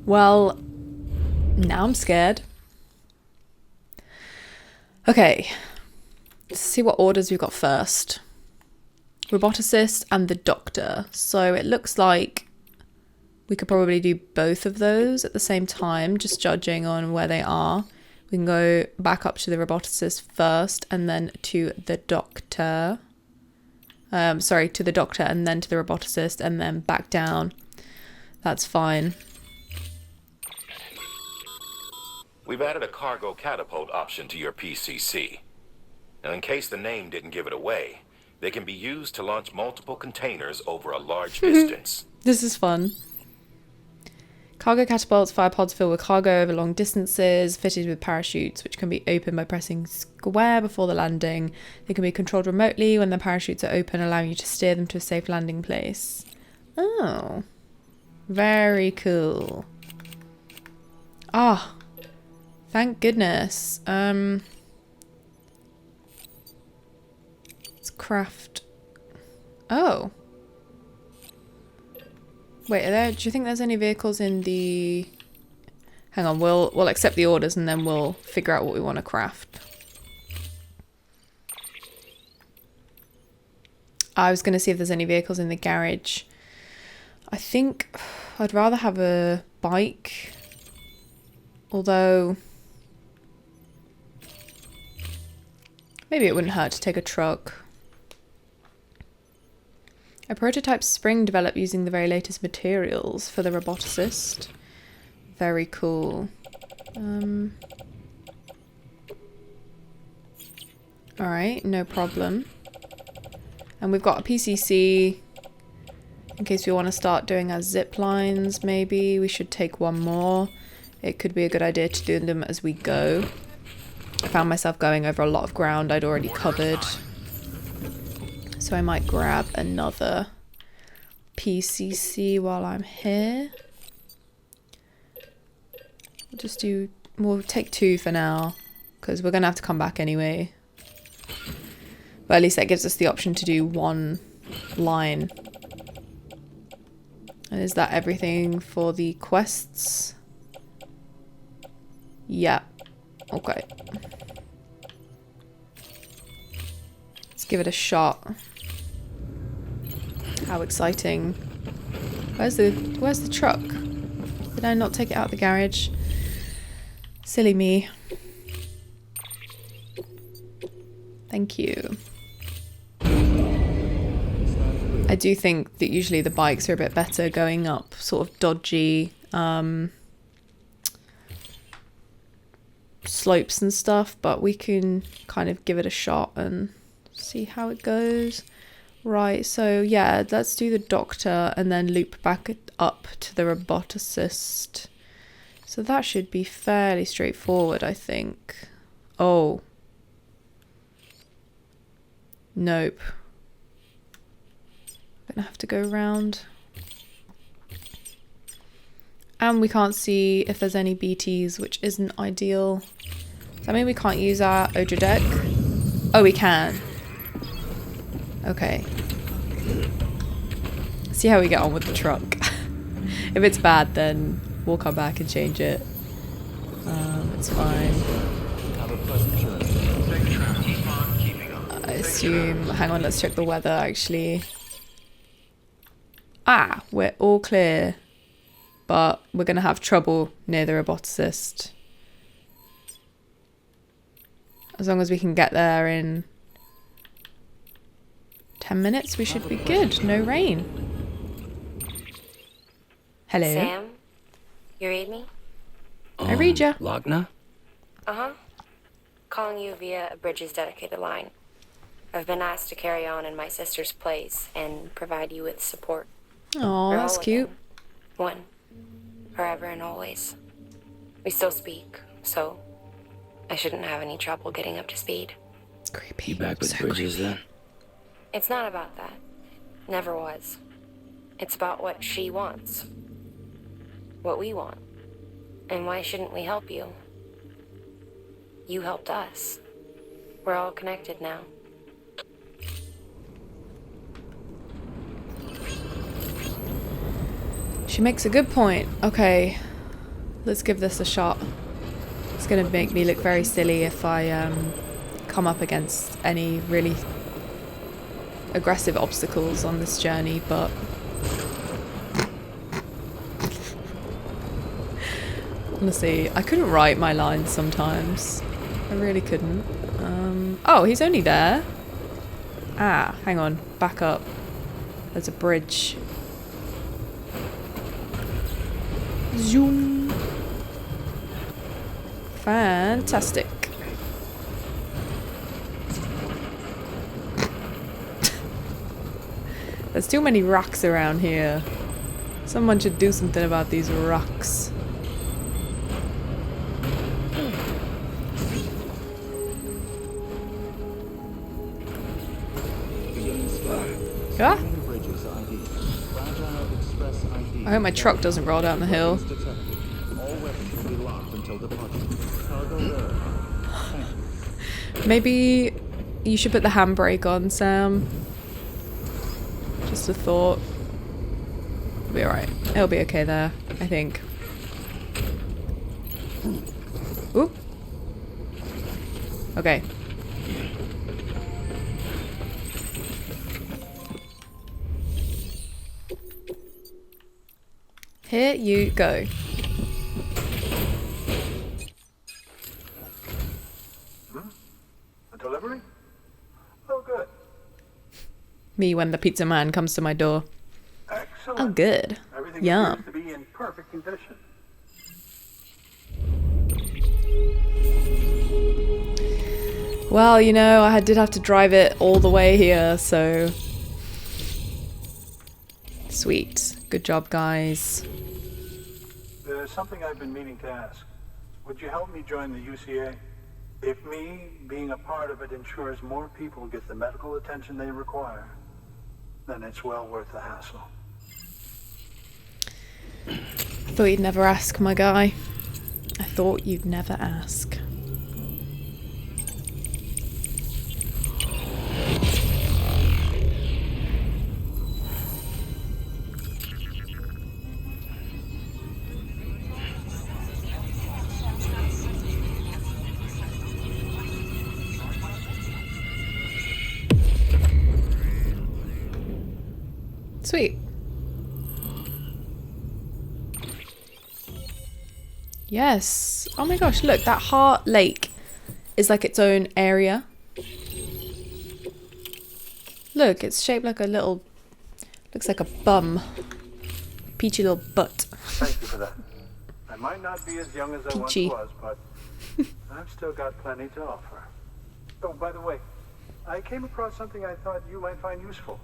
Well, now I'm scared. Okay. Let's see what orders we've got first. Roboticist and the doctor. So it looks like we could probably do both of those at the same time, just judging on where they are. We can go back up to the roboticist first and then to the doctor. To the doctor and then to the roboticist and then back down. That's fine. We've added a cargo catapult option to your PCC. Now, in case the name didn't give it away, they can be used to launch multiple containers over a large distance. This is fun. Cargo catapults fire pods filled with cargo over long distances, fitted with parachutes, which can be opened by pressing square before the landing. They can be controlled remotely when the parachutes are open, allowing you to steer them to a safe landing place. Oh. Very cool. Ah. Thank goodness. Let's craft. Oh. Wait, do you think there's any vehicles in the... Hang on, we'll accept the orders and then we'll figure out what we want to craft. I was going to see if there's any vehicles in the garage. I think I'd rather have a bike. Although... maybe it wouldn't hurt to take a truck. A prototype spring developed using the very latest materials for the roboticist. Very cool. Alright, no problem. And we've got a PCC in case we want to start doing our zip lines, maybe. We should take one more. It could be a good idea to do them as we go. I found myself going over a lot of ground I'd already covered. So I might grab another PCC while I'm here. We'll take 2 for now, because we're going to have to come back anyway. But at least that gives us the option to do 1 line. And is that everything for the quests? Yeah. Okay. Let's give it a shot. How exciting. Where's the truck? Did I not take it out of the garage? Silly me. Thank you. I do think that usually the bikes are a bit better going up sort of dodgy slopes and stuff, but we can kind of give it a shot and see how it goes. Right, so yeah, let's do the doctor and then loop back up to the roboticist. So that should be fairly straightforward, I think. Oh. Nope. Gonna have to go around. And we can't see if there's any BTs, which isn't ideal. Does that mean we can't use our Odra deck? Oh, we can. Okay. See how we get on with the truck. If it's bad, then we'll come back and change it. It's fine. I assume... Hang on, let's check the weather, actually. Ah, we're all clear. But we're going to have trouble near the roboticist. As long as we can get there in 10 minutes, we should be good. No rain. Hello. Sam, you read me? I read ya. Lockne? Uh-huh. Calling you via a Bridges dedicated line. I've been asked to carry on in my sister's place and provide you with support. Oh, that's cute. One. Forever and always. We still speak, so I shouldn't have any trouble getting up to speed. Creepy. You back with Bridges then? It's not about that. Never was. It's about what she wants. What we want. And why shouldn't we help you? You helped us. We're all connected now. She makes a good point. Okay, let's give this a shot. It's gonna make me look very silly if I come up against any really aggressive obstacles on this journey, but honestly, I couldn't write my lines sometimes. I really couldn't. Oh, he's only there. Ah, hang on, back up. There's a bridge. Zoom. Fantastic. There's too many rocks around here. Someone should do something about these rocks. Ah. I hope my truck doesn't roll down the hill. Maybe you should put the handbrake on, Sam. Just a thought. It'll be alright. It'll be okay there, I think. Oop. Okay. Here you go. A delivery? Oh, good. Me when the pizza man comes to my door. Excellent. Oh, good. Everything Yum. appears to be in perfect condition. Well, you know, I did have to drive it all the way here, so... Sweet. Good job, guys. There's something I've been meaning to ask. Would you help me join the UCA? If me being a part of it ensures more people get the medical attention they require, then it's well worth the hassle. I thought you'd never ask, my guy. I thought you'd never ask. Sweet. Yes. Oh my gosh, look, that heart lake is like its own area. Look, it's shaped like a little... Looks like a bum. Peachy little butt. Thank you for that. I might not be as young as I once Peachy. was, but I've still got plenty to offer. Oh, by the way, I came across something I thought you might find useful.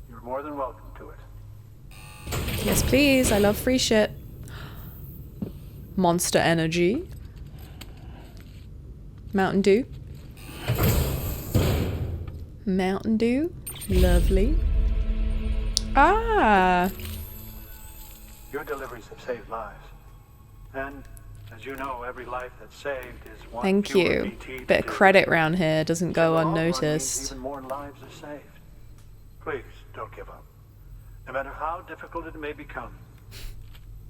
You're more than welcome to it. Yes, please. I love free shit. Monster Energy. Mountain Dew. Mountain Dew. Lovely. Ah! Your deliveries have saved lives. And, as you know, every life that's saved is one Thank fewer you. BT to Bit of do. credit round here doesn't In go the long run means unnoticed. even more lives are saved. Please, don't give up. No matter how difficult it may become,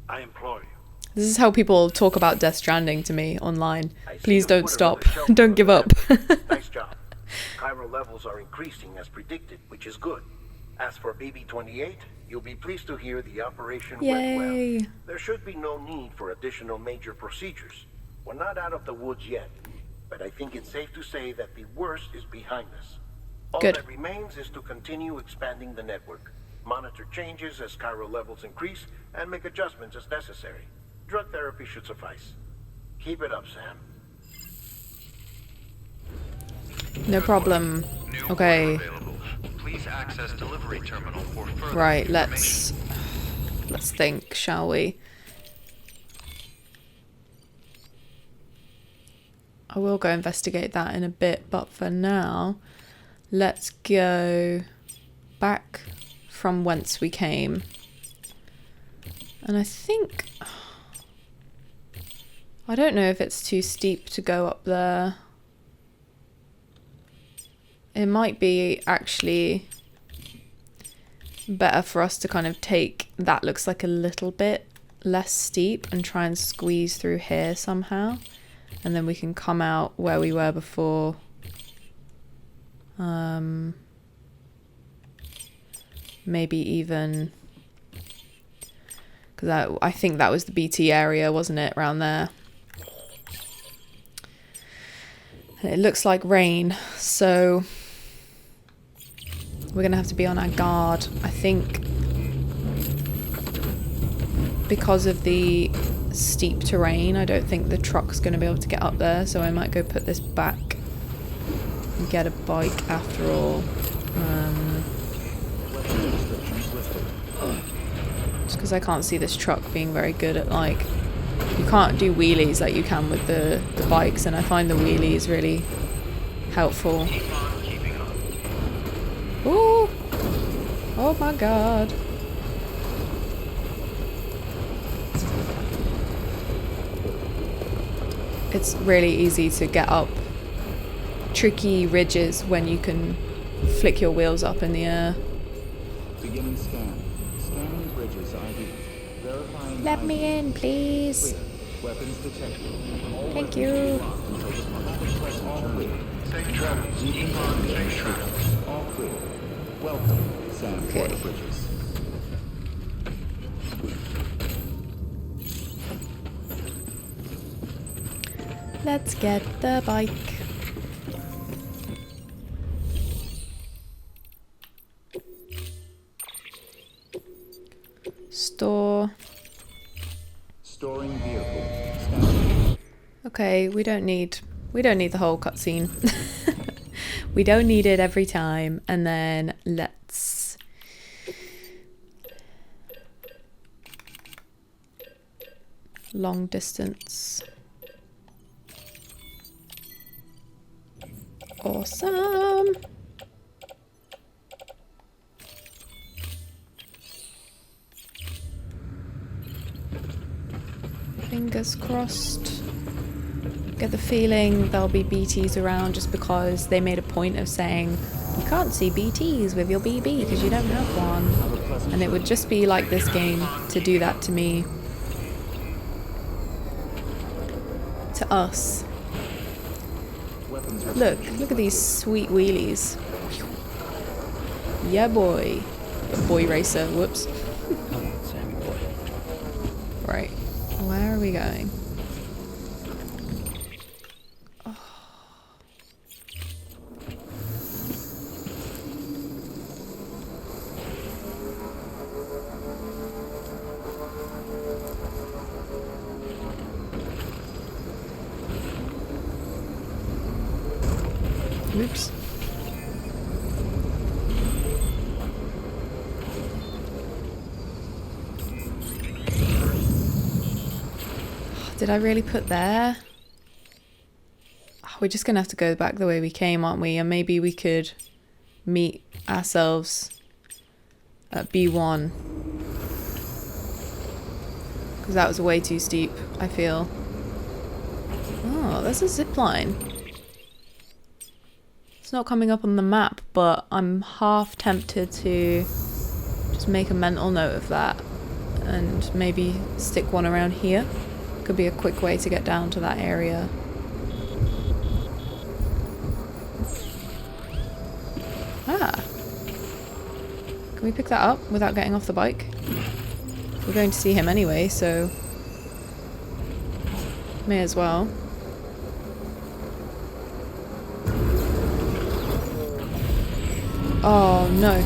I implore you. This is how people talk about Death Stranding to me online. I see Please you don't put stop. another shelter Don't on give the up. network. Nice job. Chiral levels are increasing as predicted, which is good. As for BB-28, you'll be pleased to hear the operation went well. Yay. There should be no need for additional major procedures. We're not out of the woods yet, but I think it's safe to say that the worst is behind us. All Good. that remains is to continue expanding the network, monitor changes as chiral levels increase, and make adjustments as necessary. Drug therapy should suffice. Keep it up, Sam. No problem. New Okay. order available. Please access delivery terminal for further Right, information. let's think, shall we? I will go investigate that in a bit, but for now, let's go back from whence we came. And I think... I don't know if it's too steep to go up there. It might be actually better for us to kind of take that looks like a little bit less steep and try and squeeze through here somehow. And then we can come out where we were before. Maybe even... Because I think that was the BT area, wasn't it? Around there. And it looks like rain, so... We're going to have to be on our guard, I think. Because of the steep terrain, I don't think the truck's going to be able to get up there, so I might go put this back and get a bike after all. Just because I can't see this truck being very good at, like... You can't do wheelies like you can with the bikes, and I find the wheelies really helpful. Ooh! Oh my god. It's really easy to get up tricky ridges when you can flick your wheels up in the air. Beginning scan. Scanning bridges ID. Verifying Let ID. me in, please. Clear. Weapons detected. All Thank weapons you. locked until the punch. Press all clear. Safe travels. Keep on safe travels. All clear. Welcome, Sam Okay. Porter Bridges. Let's get the bike. Store. Storing vehicle. Scanning. Okay, we don't need the whole cutscene. We don't need it every time. And then let's long distance. Awesome. Fingers crossed. Get the feeling there'll be BTs around just because they made a point of saying you can't see BTs with your BB because you don't have one. And it would just be like this game to do that to me. To us. Look at these sweet wheelies. Yeah, boy. Boy racer, whoops. Come on, Sammy boy. Right, where are we going? Oops. Did I really put there? We're just gonna have to go back the way we came, aren't we? And maybe we could meet ourselves at B1. Because that was way too steep, I feel. Oh, there's a zip line. It's not coming up on the map, but I'm half tempted to just make a mental note of that and maybe stick one around here. Could be a quick way to get down to that area. Ah. Can we pick that up without getting off the bike? We're going to see him anyway, so may as well. Oh no.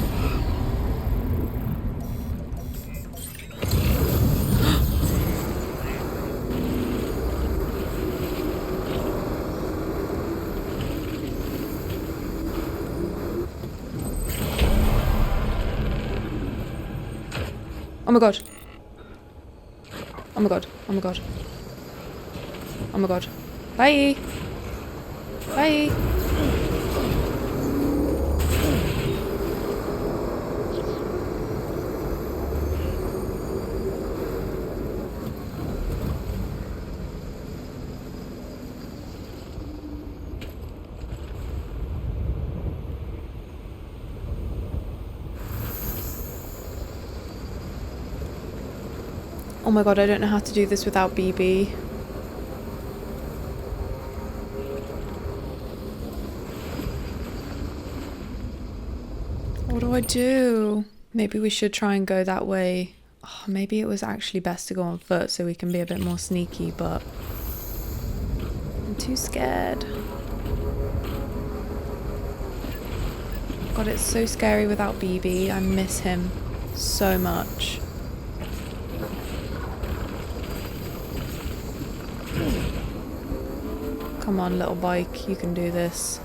Oh my god. Oh my god. Oh my god. Oh my god. Bye. Bye. Oh my god, I don't know how to do this without BB. What do I do? Maybe we should try and go that way. Oh, maybe it was actually best to go on foot so we can be a bit more sneaky, but I'm too scared. God, it's so scary without BB. I miss him so much. Come on, little bike, you can do this.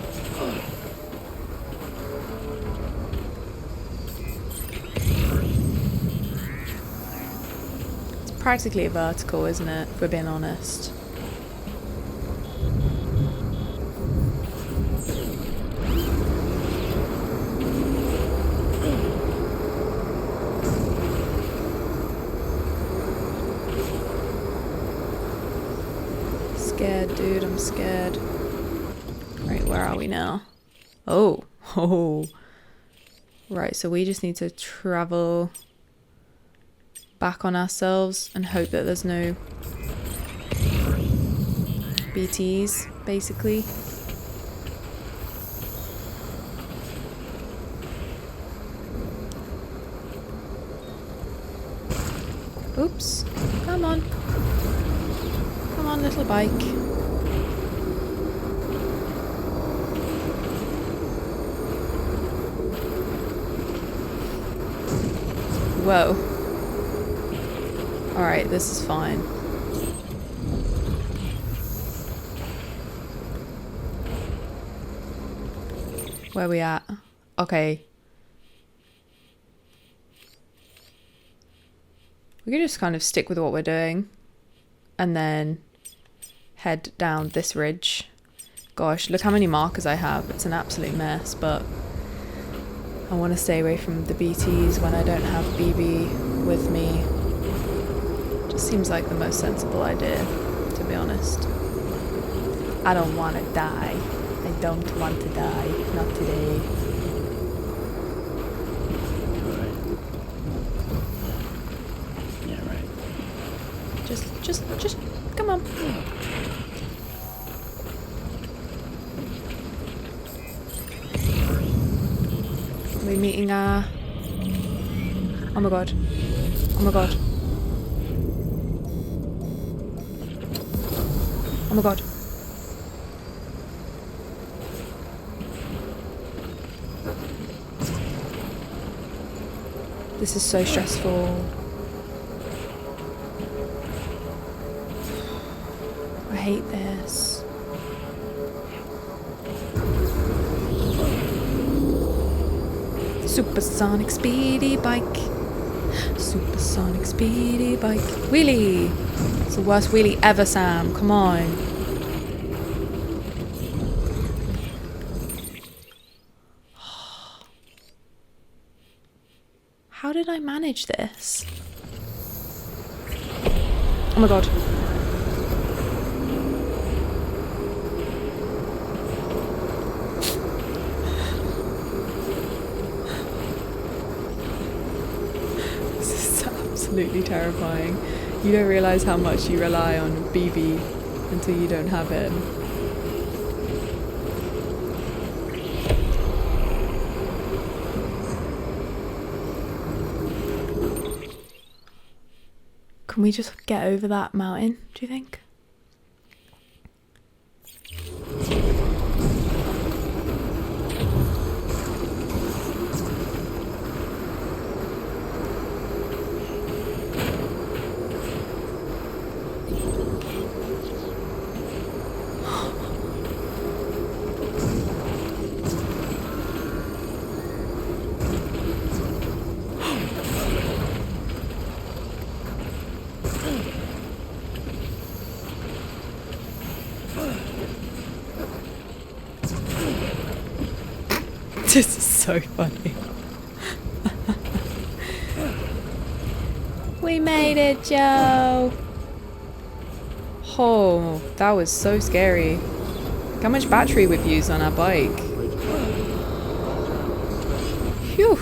It's practically a vertical, isn't it, if we're being honest? Scared, dude, I'm scared. Right, where are we now? Oh, right, so we just need to travel back on ourselves and hope that there's no BTs, basically. Oops, come on. Come on, little bike. Whoa. Alright, this is fine. Where we at? Okay. We could just kind of stick with what we're doing. And then head down this ridge. Gosh, look how many markers I have. It's an absolute mess, but I want to stay away from the BTs when I don't have BB with me. Just seems like the most sensible idea, to be honest. I don't want to die. I don't want to die. Not today. Yeah, right. Just, come on. Are we meeting oh my god. Oh my god. Oh my god. This is so stressful. I hate this. Supersonic speedy bike. Supersonic speedy bike. Wheelie! It's the worst wheelie ever, Sam. Come on. How did I manage this? Oh my god. Absolutely terrifying. You don't realise how much you rely on BB until you don't have him. Can we just get over that mountain, do you think? This is so funny. We made it, Joe! Oh, that was so scary. Look how much battery we've used on our bike. Phew!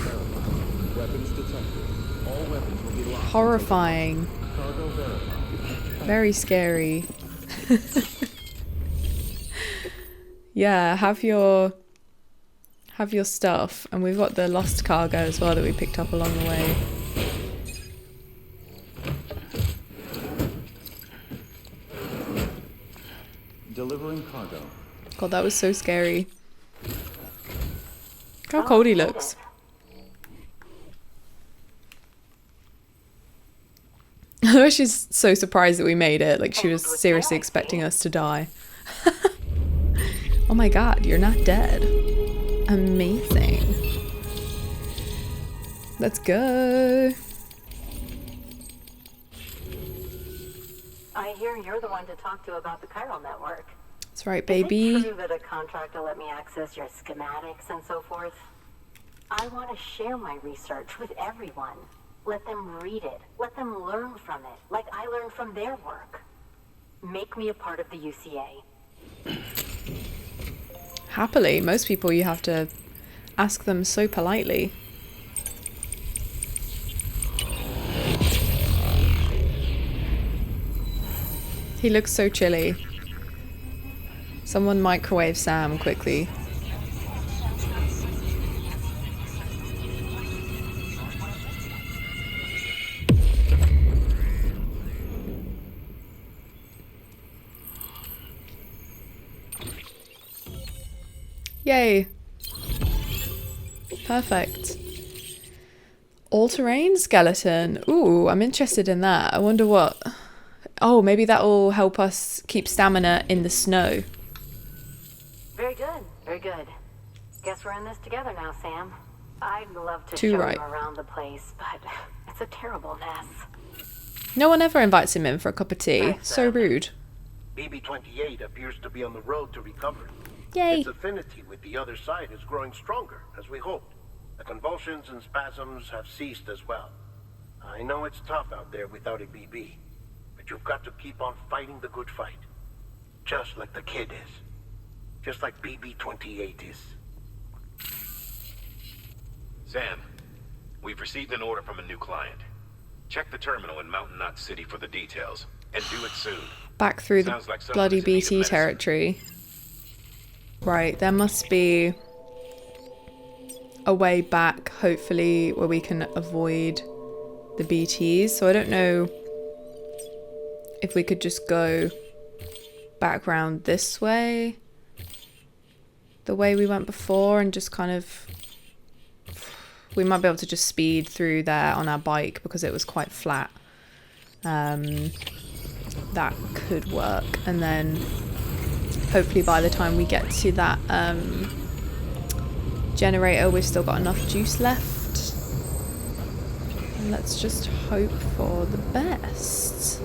Horrifying. Very scary. Yeah, have your stuff, and we've got the lost cargo as well that we picked up along the way. Delivering cargo. God, that was so scary. Look how cold he looks. I know she's so surprised that we made it, like she was seriously expecting us to die. Oh my god, you're not dead. Amazing. Let's go. I hear you're the one to talk to about the chiral network. That's right, baby. Is it true that a contract will let me access your schematics and so forth? I want to share my research with everyone. Let them read it. Let them learn from it, like I learned from their work. Make me a part of the UCA. Happily, most people you have to ask them so politely. He looks so chilly. Someone microwave Sam quickly. Yay. Perfect. All-terrain skeleton. Ooh, I'm interested in that. I wonder what... Oh, maybe that will help us keep stamina in the snow. Very good, very good. Guess we're in this together now, Sam. I'd love to Too show right. you around the place, but it's a terrible mess. No one ever invites him in for a cup of tea. Thanks, So Sam. rude. BB-28 appears to be on the road to recovery. Yay. Its affinity with the other side is growing stronger, as we hoped. The convulsions and spasms have ceased as well. I know it's tough out there without a BB, but you've got to keep on fighting the good fight. Just like the kid is. Just like BB-28 is. Sam, we've received an order from a new client. Check the terminal in Mountain Knot City for the details, and do it soon. Back through the Sounds like someone bloody is in need of BT medicine. territory. Right, there must be a way back, hopefully, where we can avoid the BTs. So I don't know if we could just go back round this way, the way we went before, and just kind of... We might be able to just speed through there on our bike because it was quite flat. That could work. And then hopefully by the time we get to that generator, we've still got enough juice left. And let's just hope for the best.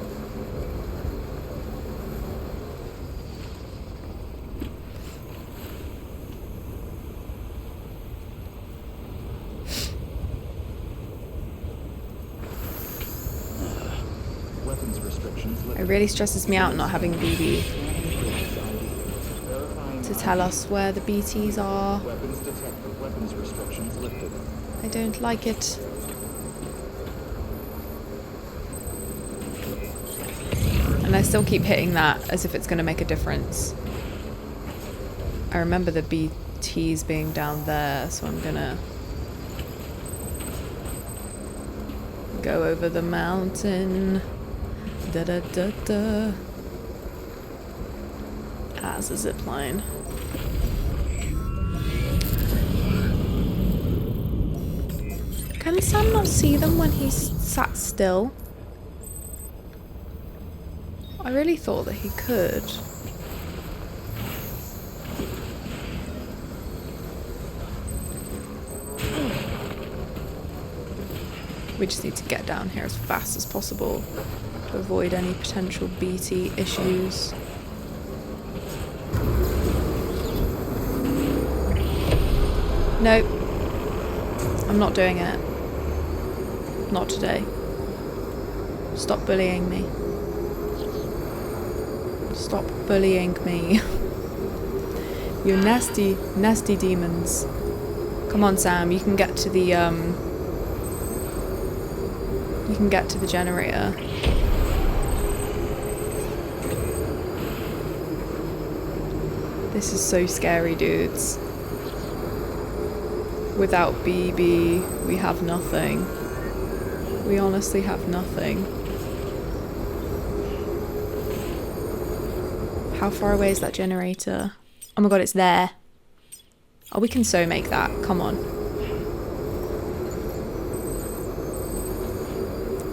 Weapons restrictions It lifted. really stresses me out not having BB to tell us where the BTs are. Weapons detected. Weapons restrictions lifted. I don't like it. And I still keep hitting that as if it's going to make a difference. I remember the BTs being down there, so I'm gonna go over the mountain. Da da da da. As a zip line. Can Sam not see them when he's sat still? I really thought that he could. We just need to get down here as fast as possible to avoid any potential BT issues. Nope. I'm not doing it. Not today. Stop bullying me. Stop bullying me. You nasty, nasty demons. Come on, Sam, you can get to the, you can get to the generator. This is so scary, dudes. Without BB, we have nothing. We honestly have nothing. How far away is that generator? Oh my god, it's there. Oh, we can so make that. Come on.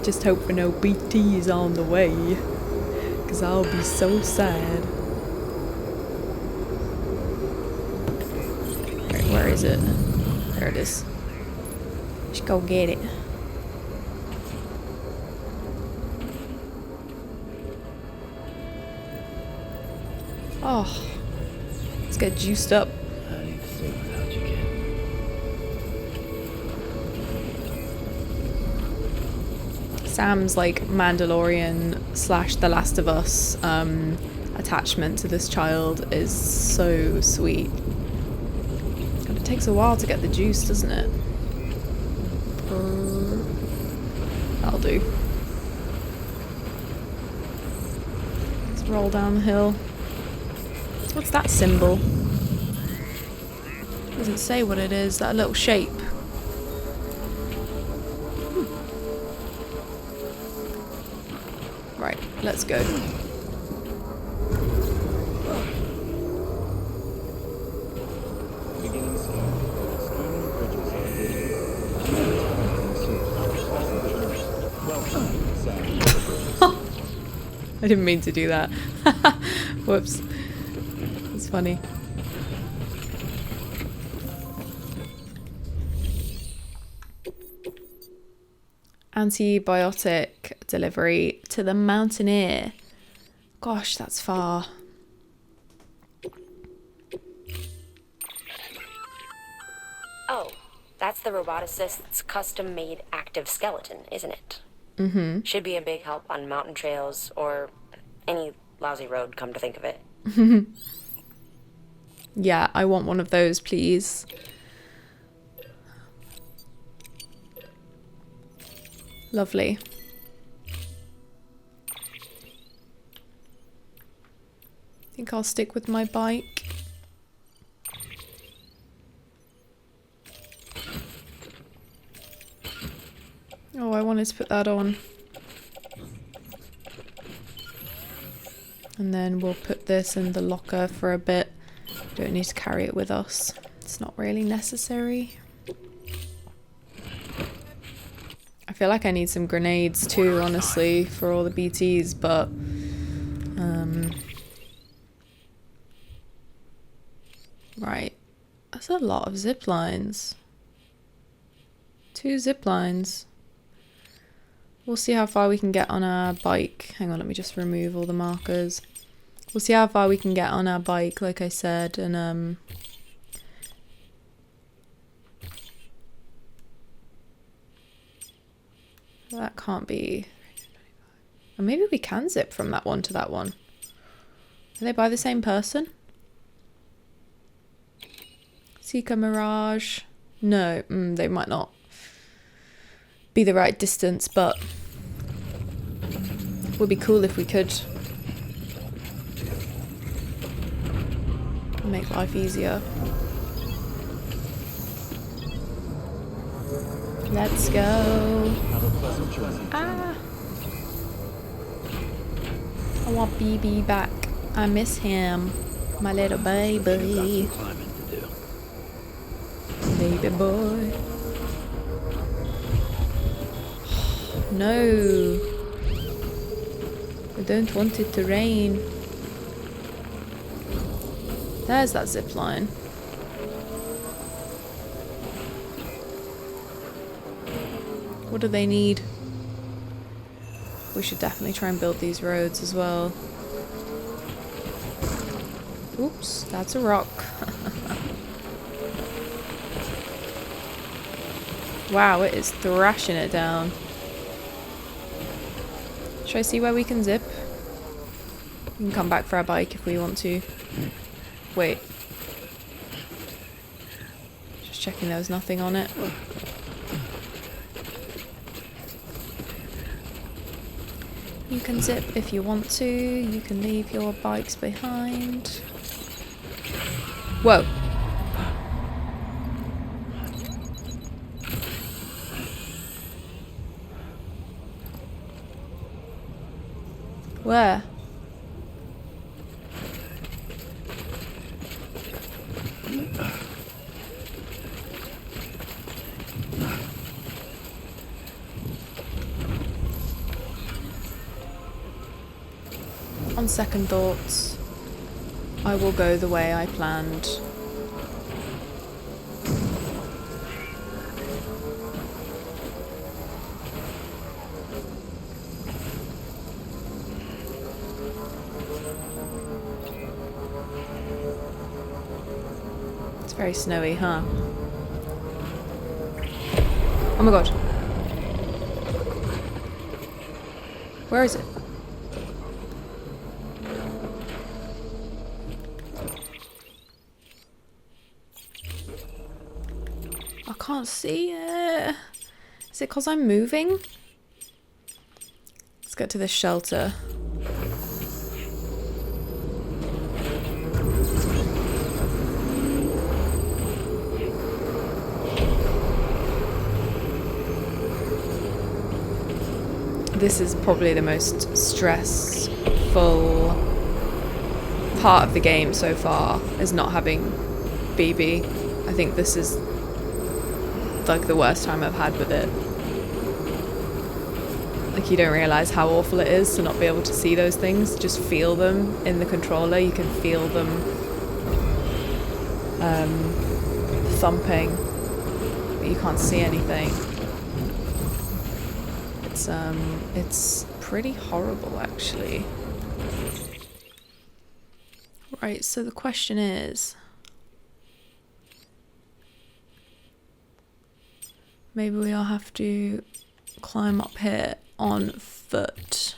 Just hope for no BTs on the way. Because I'll be so sad. Right, where is it? There it is. Let's go get it. Oh, let's get juiced up. I need to stay without you, kid. Sam's like Mandalorian / The Last of Us attachment to this child is so sweet. And it takes a while to get the juice, doesn't it? That'll do. Let's roll down the hill. What's that symbol? Doesn't say what it is, that little shape. Right, let's go. Beginning scan. Scanning bridges are hidden. descend to the bridges. I didn't mean to do that. Whoops. It's funny. Antibiotic delivery to the Mountaineer. Gosh, that's far. Oh, that's the roboticist's custom-made active skeleton, isn't it? Mm-hmm. Should be a big help on mountain trails or any lousy road, come to think of it. Yeah, I want one of those, please. Lovely. I think I'll stick with my bike. Oh, I wanted to put that on. And then we'll put this in the locker for a bit. Don't need to carry it with us. It's not really necessary. I feel like I need some grenades too, honestly, for all the BTs, but right. That's a lot of zip lines. 2 zip lines. We'll see how far we can get on our bike. Hang on, let me just remove all the markers. We'll see how far we can get on our bike, like I said, and that can't be. Or maybe we can zip from that one to that one. Are they by the same person? Seeker Mirage. No, they might not be the right distance, but it would be cool if we could. Make life easier. Let's go. Have a pleasant journey. Ah! I want BB back. I miss him. My little baby. Climbing to do. Baby boy. No. I don't want it to rain. There's that zip line. What do they need? We should definitely try and build these roads as well. Oops, that's a rock. Wow, it is thrashing it down. Should I see where we can zip? We can come back for our bike if we want to. Wait. Just checking there was nothing on it. You can zip if you want to. You can leave your bikes behind. Whoa. Where? On second thoughts, I will go the way I planned. It's very snowy, huh? Oh my god. Where is it? I can't see it. Is it because I'm moving? Let's get to this shelter. This is probably the most stressful part of the game so far, is not having BB. I think this is like the worst time I've had with it. Like, you don't realise how awful it is to not be able to see those things. Just feel them in the controller. You can feel them thumping, but you can't see anything. It's pretty horrible, actually. Right, so the question is, maybe we all have to climb up here on foot.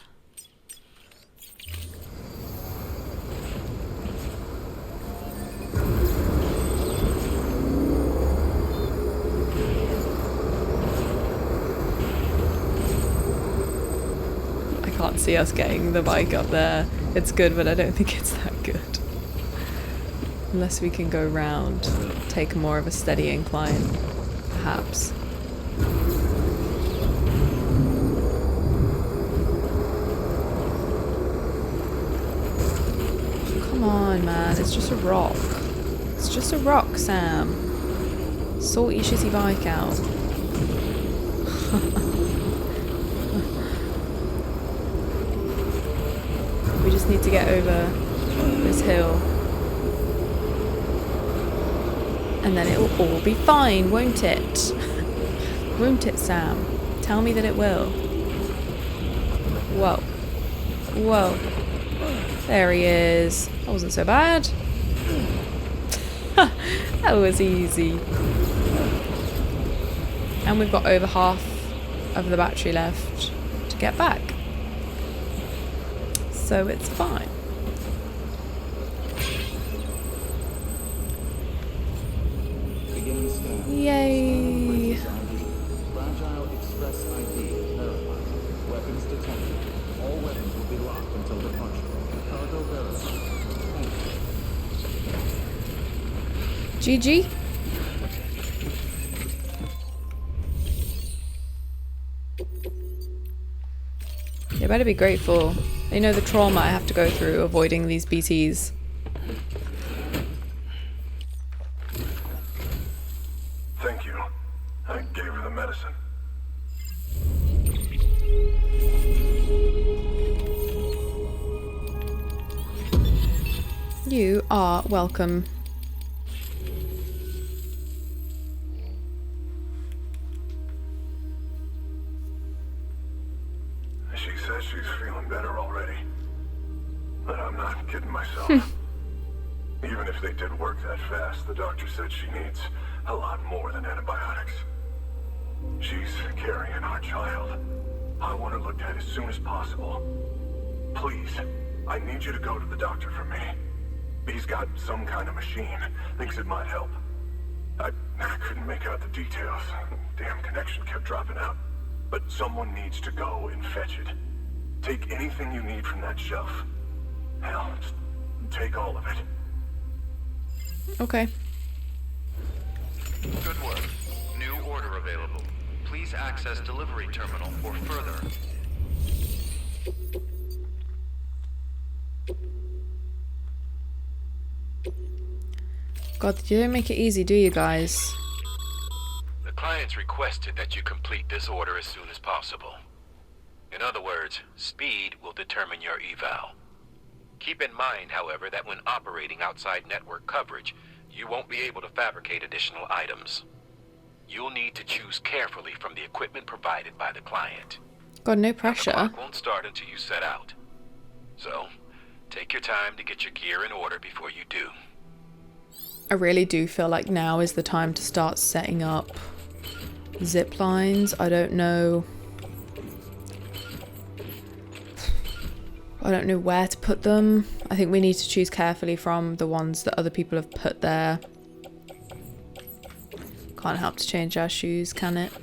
I can't see us getting the bike up there. It's good, but I don't think it's that good. Unless we can go round, take more of a steady incline, perhaps. Come on, man, it's just a rock. It's just a rock, Sam. Sort your shitty bike out. We just need to get over this hill. And then it will all be fine, won't it? Won't it, Sam? Tell me that it will. Whoa. Whoa. There he is. That wasn't so bad. That was easy. And we've got over half of the battery left to get back. So it's fine. Yay! Fragile Express ID verified. Weapons detected. All weapons will be locked until departure. Cargo verified. Thank you. GG. They better be grateful. They know the trauma I have to go through avoiding these BTs. Thank you. I gave her the medicine. You are welcome. She says she's feeling better already. But I'm not kidding myself. Even if they did work that fast, the doctor said she needs a lot more than antibiotics. She's carrying our child. I want her looked at as soon as possible. Please, I need you to go to the doctor for me. He's got some kind of machine. Thinks it might help. I couldn't make out the details. Damn connection kept dropping out. But someone needs to go and fetch it. Take anything you need from that shelf. Hell, just take all of it. Okay. Good work. New order available. Please access delivery terminal for further. God, you don't make it easy, do you guys? The clients requested that you complete this order as soon as possible. In other words, speed will determine your eval. Keep in mind, however, that when operating outside network coverage, you won't be able to fabricate additional items. You'll need to choose carefully from the equipment provided by the client. God, no pressure. The clock won't start until you set out. So, take your time to get your gear in order before you do. I really do feel like now is the time to start setting up zip lines. I don't know where to put them. I think we need to choose carefully from the ones that other people have put there. Can't help to change our shoes, can it?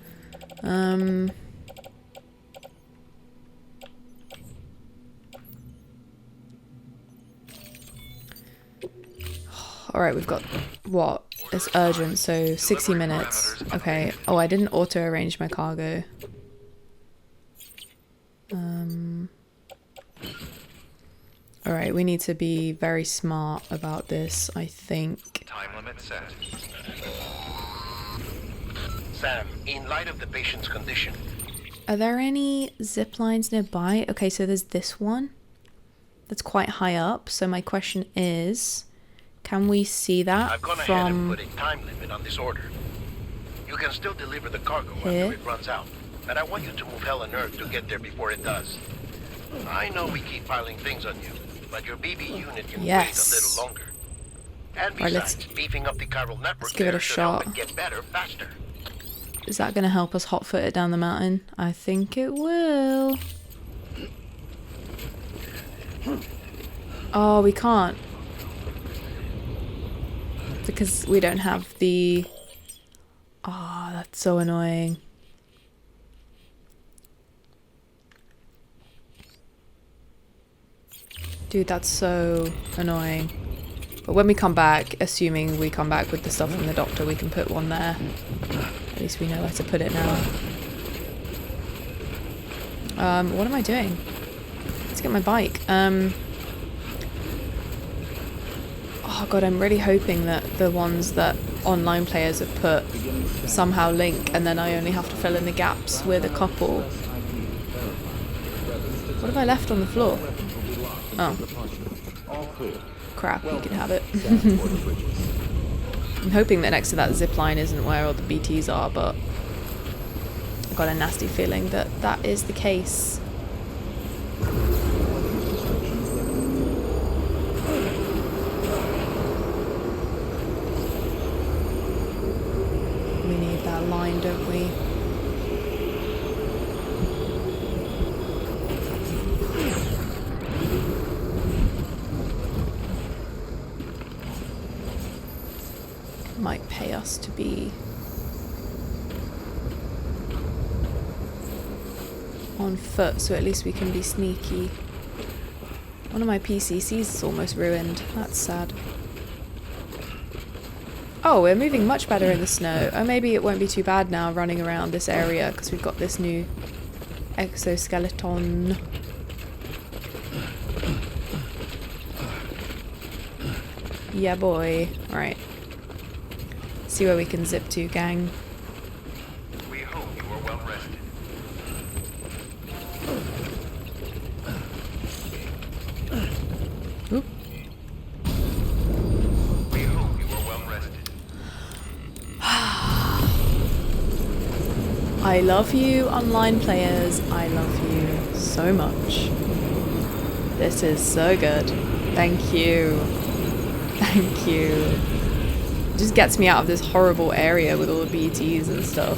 Alright, we've got, what? It's urgent, so 60 minutes. Okay. Oh, I didn't auto-arrange my cargo. Alright, we need to be very smart about this, I think. Time limit set. Sam, in light of the patient's condition, Are there any zip lines nearby? Okay, so there's this one that's quite high up. So my question is, can we see that I've gone ahead and put a time limit on this order. You can still deliver the cargo after it runs out, but I want you to move hell and earth to get there before it does. I know we keep piling things on you, but your BB unit can wait a little longer. And besides, beefing up the chiral network, let's give it a shot. Get better faster. Is that going to help us hot-foot it down the mountain? I think it will. Oh, we can't. Because we don't have the... Oh, that's so annoying. Dude, that's so annoying. But when we come back, assuming we come back with the stuff from the doctor, we can put one there. At least we know where to put it now. What am I doing? Let's get my bike. Oh god, I'm really hoping that the ones that online players have put somehow link, and then I only have to fill in the gaps with a couple. What have I left on the floor? Oh. Crap, you can have it. I'm hoping that next to that zip line isn't where all the BTs are, but I've got a nasty feeling that that is the case. We need that line, don't we? Might pay us to be on foot, so at least we can be sneaky. One of my PCCs is almost ruined. That's sad. Oh, we're moving much better in the snow. Oh, maybe it won't be too bad now running around this area because we've got this new exoskeleton. Yeah, boy. Alright. See where we can zip to, gang. We hope you are well rested. Oop. We hope you are well rested. I love you, online players. I love you so much. This is so good. Thank you. Thank you. It just gets me out of this horrible area with all the BTs and stuff.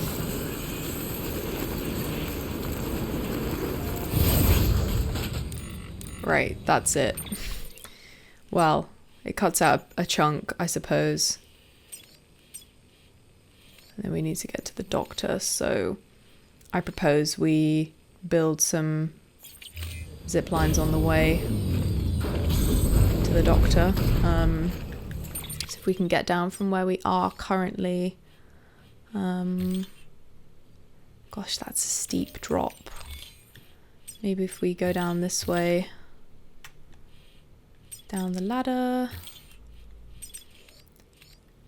Right, that's it. Well, it cuts out a chunk, I suppose. And then we need to get to the doctor, so I propose we build some zip lines on the way to the doctor. So if we can get down from where we are currently. Gosh, that's a steep drop. Maybe if we go down this way, down the ladder,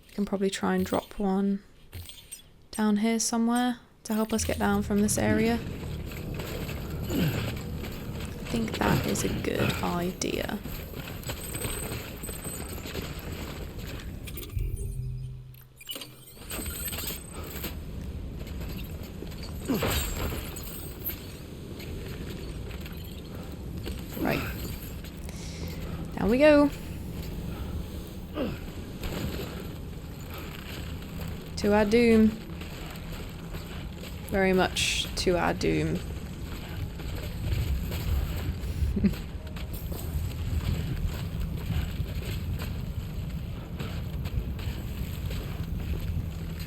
we can probably try and drop one down here somewhere to help us get down from this area. I think that is a good idea. Right. Down we go. To our doom. Very much to our doom.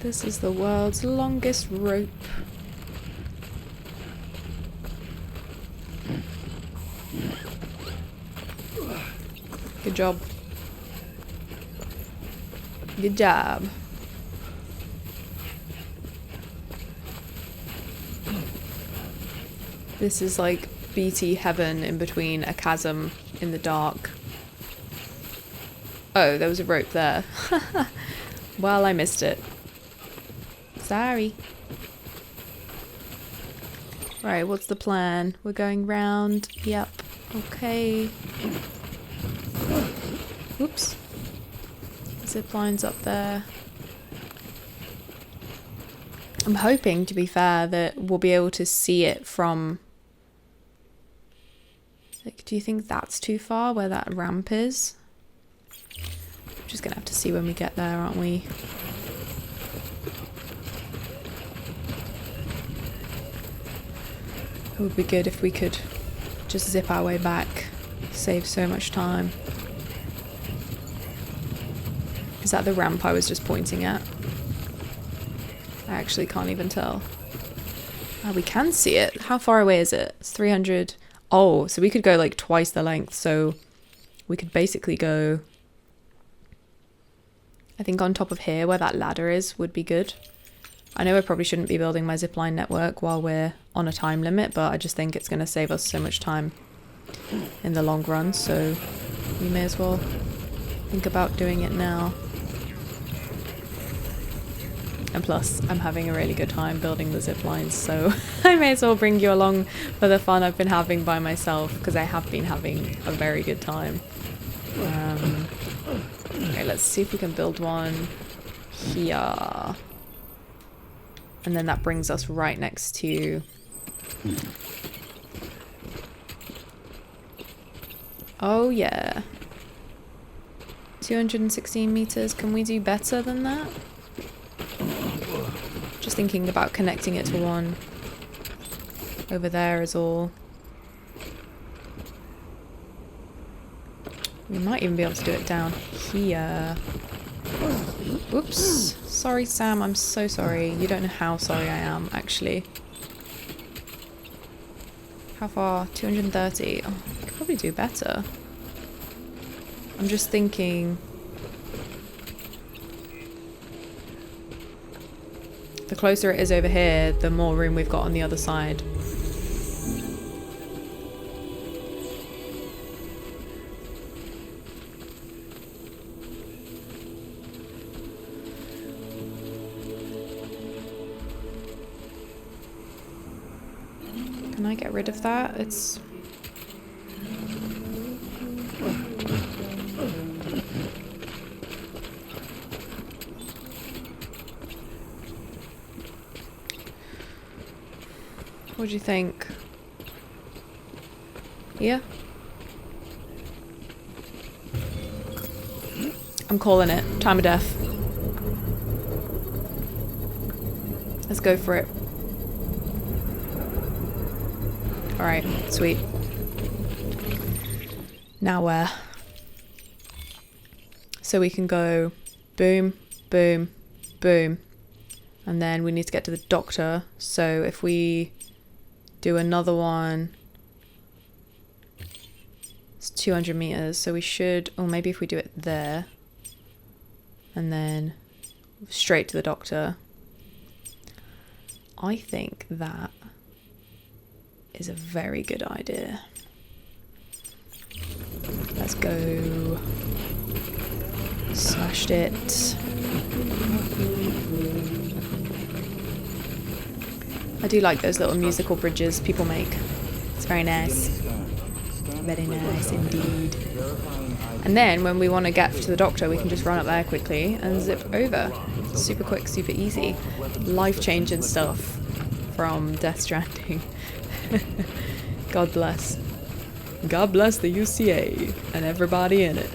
This is the world's longest rope. Good job. Good job. This is like BT heaven in between a chasm in the dark. Oh, there was a rope there. Well, I missed it. Sorry. Right, what's the plan? We're going round. Yep. Okay. Oops. Zip line's up there. I'm hoping, to be fair, that we'll be able to see it from... Like, do you think that's too far, where that ramp is? I'm just gonna have to see when we get there, aren't we? It would be good if we could just zip our way back. Save so much time. Is that the ramp I was just pointing at? I actually can't even tell. Oh, we can see it. How far away is it? It's 300. Oh, so we could go like twice the length. So we could basically go... I think on top of here where that ladder is would be good. I know I probably shouldn't be building my zipline network while we're on a time limit, but I just think it's going to save us so much time in the long run, so we may as well think about doing it now. And plus, I'm having a really good time building the ziplines, so I may as well bring you along for the fun I've been having by myself, because I have been having a very good time. Okay, let's see if we can build one here. And then that brings us right next to... Oh yeah. 216 meters. Can we do better than that? Just thinking about connecting it to one. Over there is all. We might even be able to do it down here. Oops. Sorry, Sam. I'm so sorry. You don't know how sorry I am, actually. How far? 230. Oh, I could probably do better. I'm just thinking... The closer it is over here, the more room we've got on the other side. Can I get rid of that? It's... What do you think? Yeah? I'm calling it. Time of death. Let's go for it. Alright, sweet. Now where? So we can go boom, boom, boom. And then we need to get to the doctor. So if we do another one, it's 200 meters. So we should, or maybe if we do it there and then straight to the doctor. I think that is a very good idea. Let's go. Smashed it. I do like those little musical bridges people make. It's very nice. Very nice indeed. And then when we want to get to the doctor, we can just run up there quickly and zip over. Super quick, super easy. Life-changing stuff from Death Stranding. God bless. God bless the UCA and everybody in it.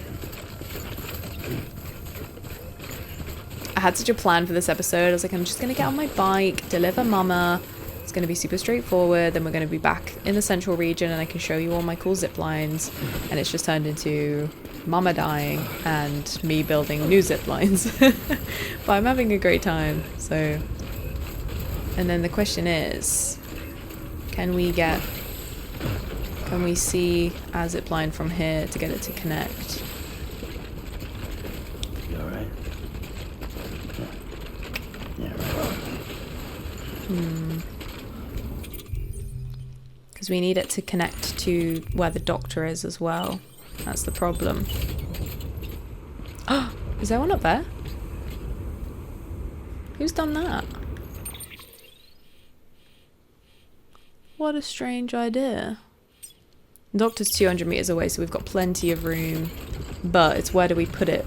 I had such a plan for this episode. I was like, I'm just going to get on my bike, deliver Mama. It's going to be super straightforward. Then we're going to be back in the central region and I can show you all my cool zip lines. And it's just turned into Mama dying and me building new zip lines. But I'm having a great time. So, and then the question is, can we see our zip line from here to get it to connect? You alright? Yeah, right. Because we need it to connect to where the doctor is as well. That's the problem. Oh, is there one up there? Who's done that? What a strange idea. The doctor's 200 meters away, so we've got plenty of room. But it's where do we put it?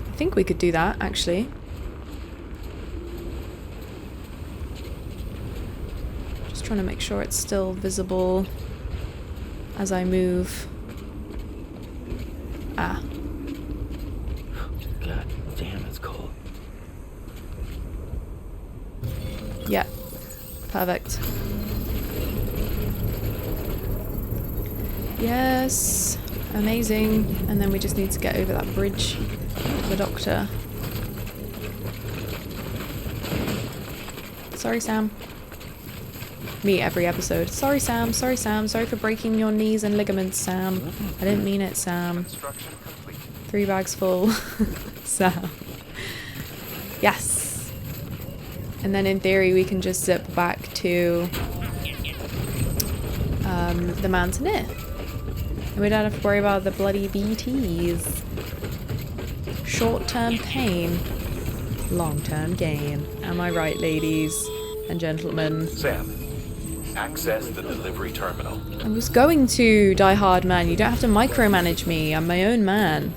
I think we could do that, actually. Just trying to make sure it's still visible as I move. Ah. God damn, it's cold. Yeah. Perfect. Yes. Amazing. And then we just need to get over that bridge to the doctor. Sorry, Sam. Me every episode. Sorry, Sam. Sorry, Sam. Sorry for breaking your knees and ligaments, Sam. I didn't mean it, Sam. 3 bags full. Sam. Yes. And then in theory we can just zip back to the mountaineer. And we don't have to worry about the bloody BTs. Short-term pain, long-term gain. Am I right, ladies and gentlemen? Sam, access the delivery terminal. I was going to, Die Hard Man. You don't have to micromanage me. I'm my own man.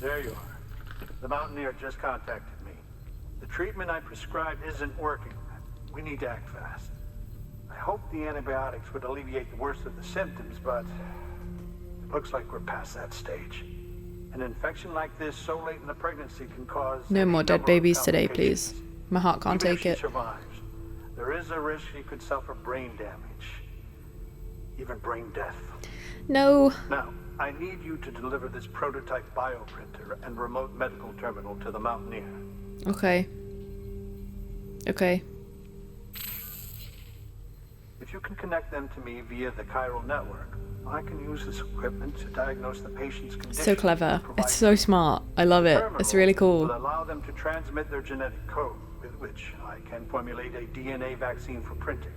There you are. The Mountaineer just contacted me. The treatment I prescribed isn't working. We need to act fast. I hoped the antibiotics would alleviate the worst of the symptoms, but it looks like we're past that stage. An infection like this so late in the pregnancy can cause... No more dead babies today, please. My heart can't Even take if it. she survives, there is a risk she could suffer brain damage. Even brain death. No. Now, I need you to deliver this prototype bioprinter and remote medical terminal to the Mountaineer. Okay. Okay. If you can connect them to me via the chiral network, I can use this equipment to diagnose the patient's condition. So clever. It's so smart. I love it. It's really cool. Will allow them to transmit their genetic code, with which I can formulate a DNA vaccine for printing.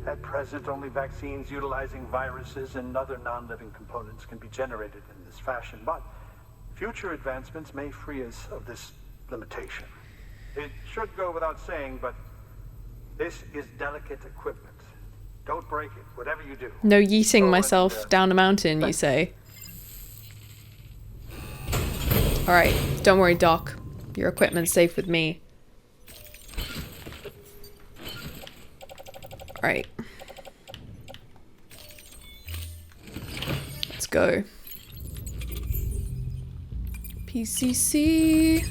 At present, only vaccines utilizing viruses and other non-living components can be generated in this fashion, but future advancements may free us of this limitation. It should go without saying, but this is delicate equipment. Don't break it, whatever you do. No yeeting myself down a mountain, you say? Alright, don't worry, Doc. Your equipment's safe with me. Alright. Let's go. PCC.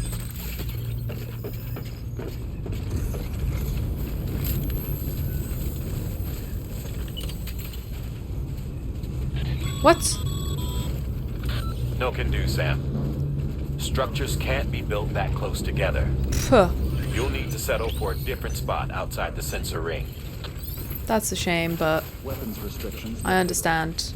What? No can do, Sam. Structures can't be built that close together. Puh. You'll need to settle for a different spot outside the sensor ring. That's a shame, but Weapons restrictions. I understand.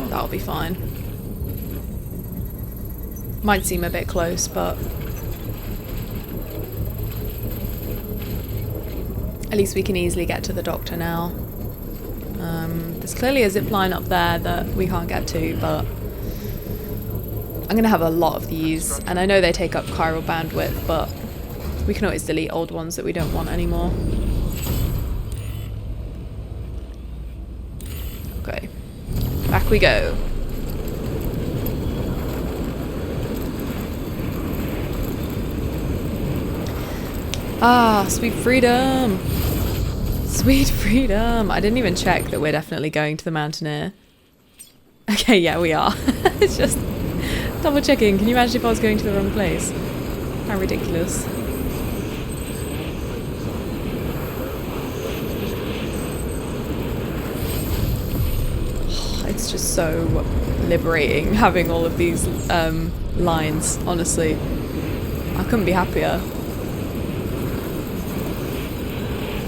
That'll be fine. Might seem a bit close, but at least we can easily get to the doctor now. There's clearly a zip line up there that we can't get to, but I'm gonna have a lot of these, and I know they take up chiral bandwidth, but we can always delete old ones that we don't want anymore. Okay, back we go. Ah, sweet freedom! Sweet freedom! I didn't even check that we're definitely going to the Mountaineer. Okay, yeah, we are. It's just double checking. Can you imagine if I was going to the wrong place? How ridiculous. It's just so liberating having all of these lines, honestly. I couldn't be happier.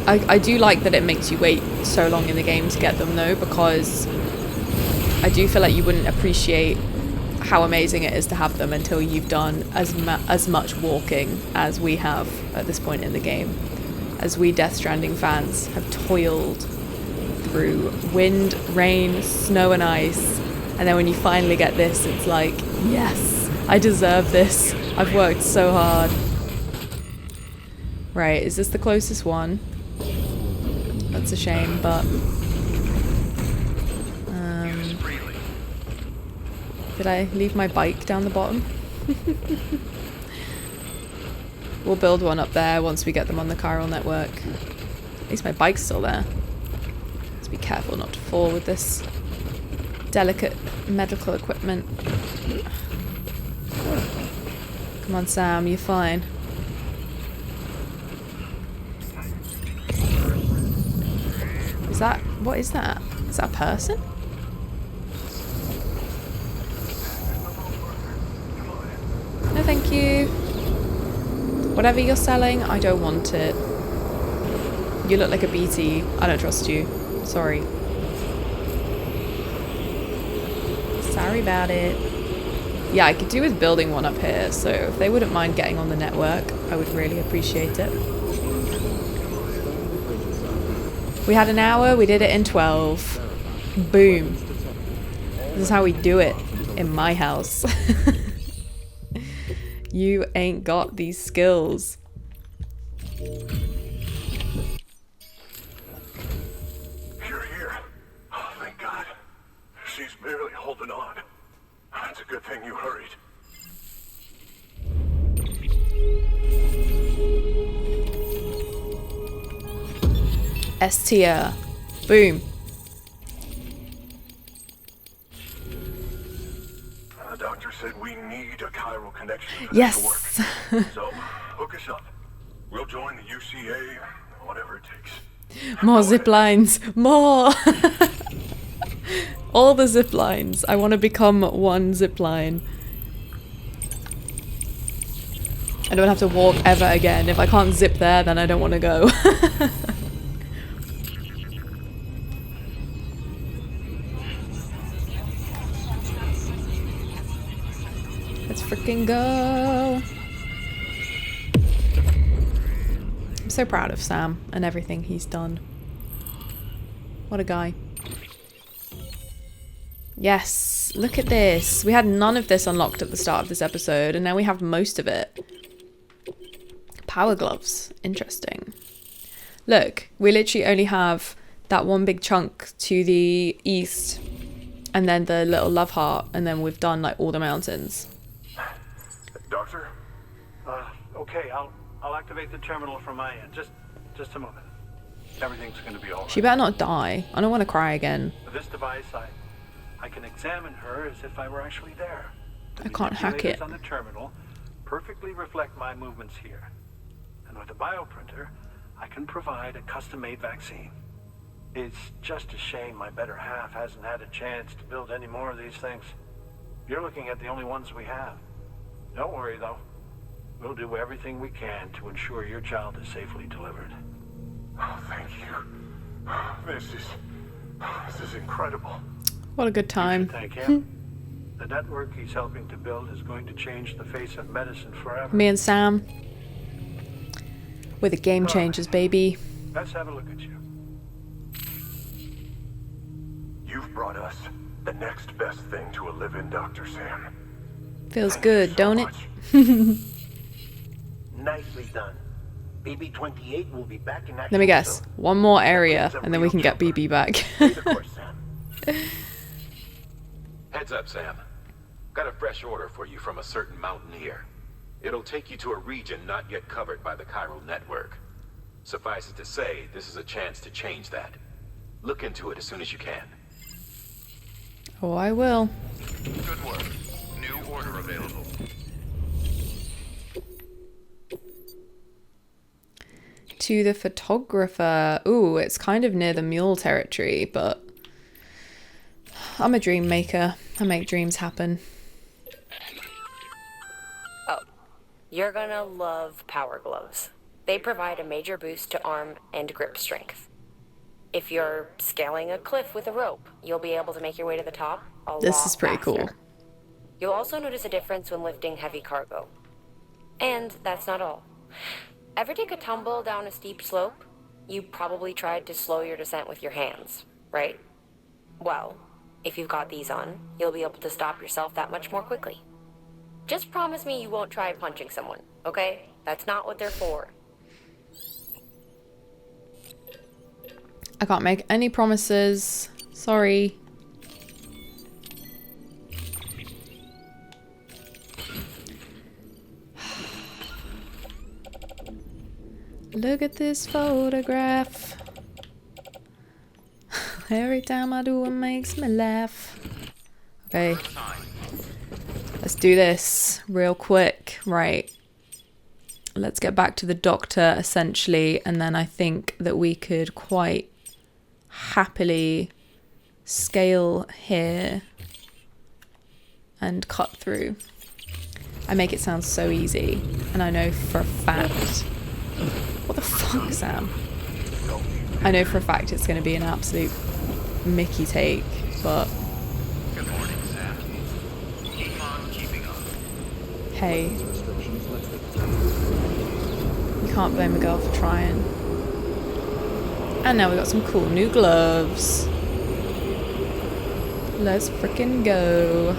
I do like that it makes you wait so long in the game to get them though, because I do feel like you wouldn't appreciate how amazing it is to have them until you've done as much walking as we have at this point in the game. as we Death Stranding fans have toiled through wind, rain, snow and ice. And then when you finally get this, it's like, yes, I deserve this. I've worked so hard. Right, is this the closest one? That's a shame, but... did I leave my bike down the bottom? We'll build one up there once we get them on the chiral network. At least my bike's still there. Let's be careful not to fall with this delicate medical equipment. Come on, Sam, you're fine. Is that... what is that? Is that a person? No, thank you. Whatever you're selling, I don't want it. You look like a BT. I don't trust you. Sorry. Sorry about it. Yeah, I could do with building one up here, so if they wouldn't mind getting on the network, I would really appreciate it. We had an hour, we did it in 12. Boom. This is how we do it in my house. You ain't got these skills. You're here. Oh, thank God. She's barely holding on. It's a good thing you hurried. S tier. Boom. The doctor said we need a chiral connection for yes. this to work. So, hook us up. We'll join the UCA, whatever it takes. More zip lines. More. All the zip lines. I want to become one zip line. I don't have to walk ever again. If I can't zip there, then I don't want to go. Let's freaking go. I'm so proud of Sam and everything he's done. What a guy. Yes, look at this. We had none of this unlocked at the start of this episode, and now we have most of it. Power gloves. Interesting. Look, we literally only have that one big chunk to the east, and then the little love heart, and then we've done like all the mountains. Doctor? Okay, I'll activate the terminal from my end. Just a moment. Everything's going to be all right. She better not die. I don't want to cry again. With this device, I can examine her as if I were actually there. I can't hack it. On the terminal perfectly reflect my movements here. And with a bioprinter, I can provide a custom-made vaccine. It's just a shame my better half hasn't had a chance to build any more of these things. You're looking at the only ones we have. Don't worry, though. We'll do everything we can to ensure your child is safely delivered. Oh, thank you. This is incredible. What a good time. Thank him. The network he's helping to build is going to change the face of medicine forever. Me and Sam. We're the game changers, baby. Let's have a look at you. You've brought us the next best thing to a live-in, Dr. Sam. Feels good, don't it? Nicely done. BB-28 will be back in action. Let me guess. One more area, and then we can get BB back. Heads up, Sam. Got a fresh order for you from a certain mountaineer. It'll take you to a region not yet covered by the chiral network. Suffice it to say, this is a chance to change that. Look into it as soon as you can. Oh, I will. Good work. New order available. To the photographer. Ooh, it's kind of near the mule territory, but I'm a dream maker. I make dreams happen. Oh, you're gonna love power gloves. They provide a major boost to arm and grip strength. If you're scaling a cliff with a rope, you'll be able to make your way to the top a lot faster. This is pretty cool. You'll also notice a difference when lifting heavy cargo. And that's not all. Ever take a tumble down a steep slope? You probably tried to slow your descent with your hands, right? Well, if you've got these on, you'll be able to stop yourself that much more quickly. Just promise me you won't try punching someone, okay? That's not what they're for. I can't make any promises. Sorry. Look at this photograph. Every time I do it makes me laugh. Okay. Let's do this real quick. Right. Let's get back to the doctor, essentially, and then I think that we could quite happily scale here and cut through. I make it sound so easy, and I know for a fact... What the fuck, Sam? I know for a fact it's going to be an absolute Mickey take, but... Good morning, Sam. Keep on keeping up. Hey. You can't blame a girl for trying. And now we got some cool new gloves. Let's frickin' go.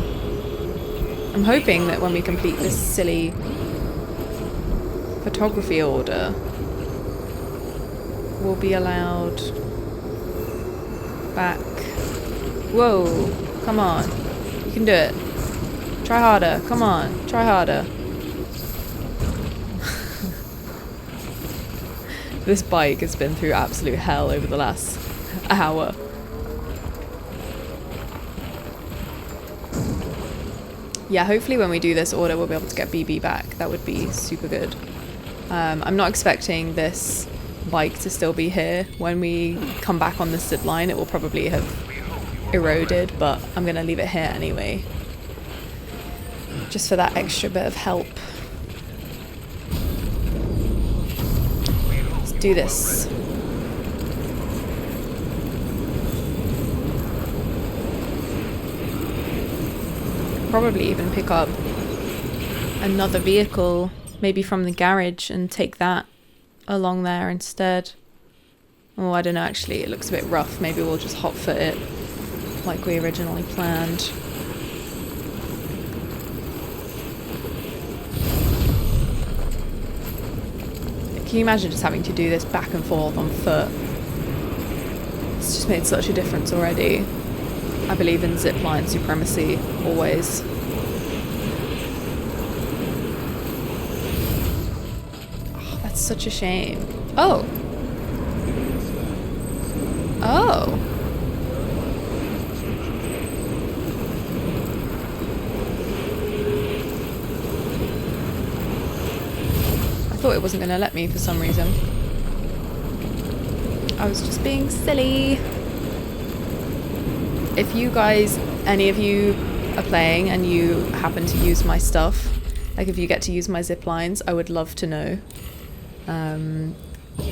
I'm hoping that when we complete this silly photography order, we'll be allowed back. Whoa, come on. You can do it. Try harder. Come on, try harder. This bike has been through absolute hell over the last hour. Yeah, hopefully when we do this order we'll be able to get BB back. That would be super good. I'm not expecting this bike to still be here. When we come back on the zip line it will probably have eroded, but I'm going to leave it here anyway. Just for that extra bit of help. Let's do this. Probably even pick up another vehicle, maybe from the garage, and take that along there instead. Oh, I don't know, actually, it looks a bit rough. Maybe we'll just hot foot it like we originally planned. Can you imagine just having to do this back and forth on foot? It's just made such a difference already. I believe in zipline supremacy, always. Oh, that's such a shame. Oh! Oh! I thought it wasn't going to let me for some reason. I was just being silly. If you guys, any of you are playing and you happen to use my stuff, like if you get to use my zip lines, I would love to know.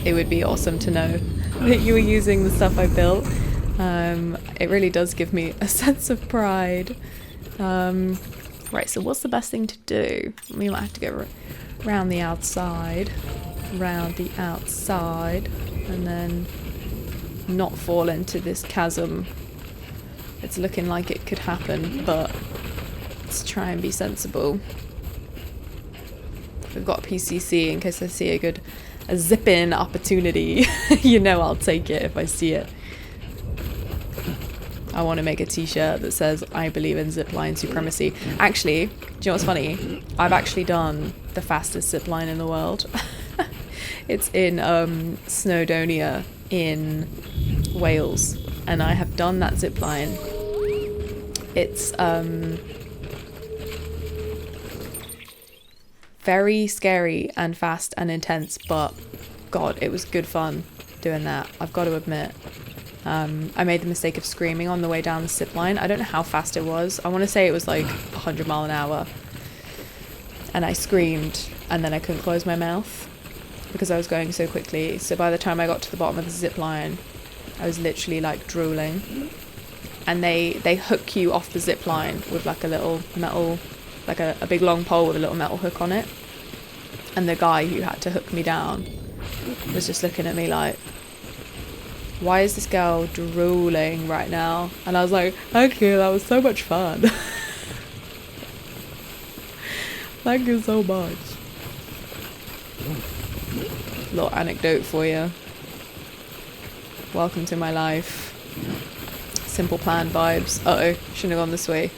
It would be awesome to know that you were using the stuff I built. It really does give me a sense of pride. Right, so what's the best thing to do? We might have to go round the outside, and then not fall into this chasm. It's looking like it could happen, but let's try and be sensible. We've got PCC in case I see a zip-in opportunity. You know I'll take it if I see it. I want to make a t-shirt that says, I believe in zipline supremacy. Actually, do you know what's funny? I've actually done the fastest zipline in the world. It's in Snowdonia in Wales. And I have done that zipline. It's very scary and fast and intense, but God, it was good fun doing that, I've got to admit. I made the mistake of screaming on the way down the zipline. I don't know how fast it was. I want to say it was like 100 miles an hour. And I screamed and then I couldn't close my mouth because I was going so quickly. So by the time I got to the bottom of the zipline, I was literally like drooling. And they hook you off the zip line with like a little metal, like a big long pole with a little metal hook on it. And the guy who had to hook me down was just looking at me like, why is this girl drooling right now? And I was like, thank you, that was so much fun. Thank you so much. Little anecdote for you. Welcome to my life. Simple Plan vibes. Uh-oh, shouldn't have gone this way.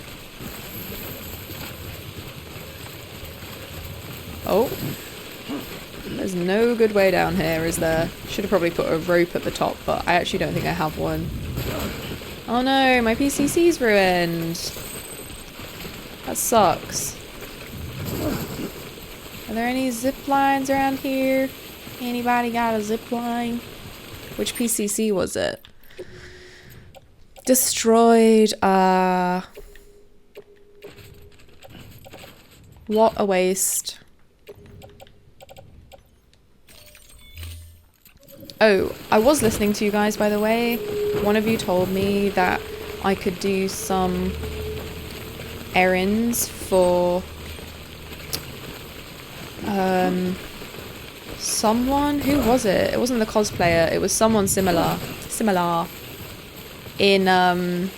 Oh. There's no good way down here, is there? Should have probably put a rope at the top, but I actually don't think I have one. Oh no, my PCC's ruined. That sucks. Are there any zip lines around here? Anybody got a zip line? Which PCC was it? Destroyed. What a waste. Oh, I was listening to you guys, by the way. One of you told me that I could do some errands for someone. Who was it? It wasn't the cosplayer. It was someone similar in the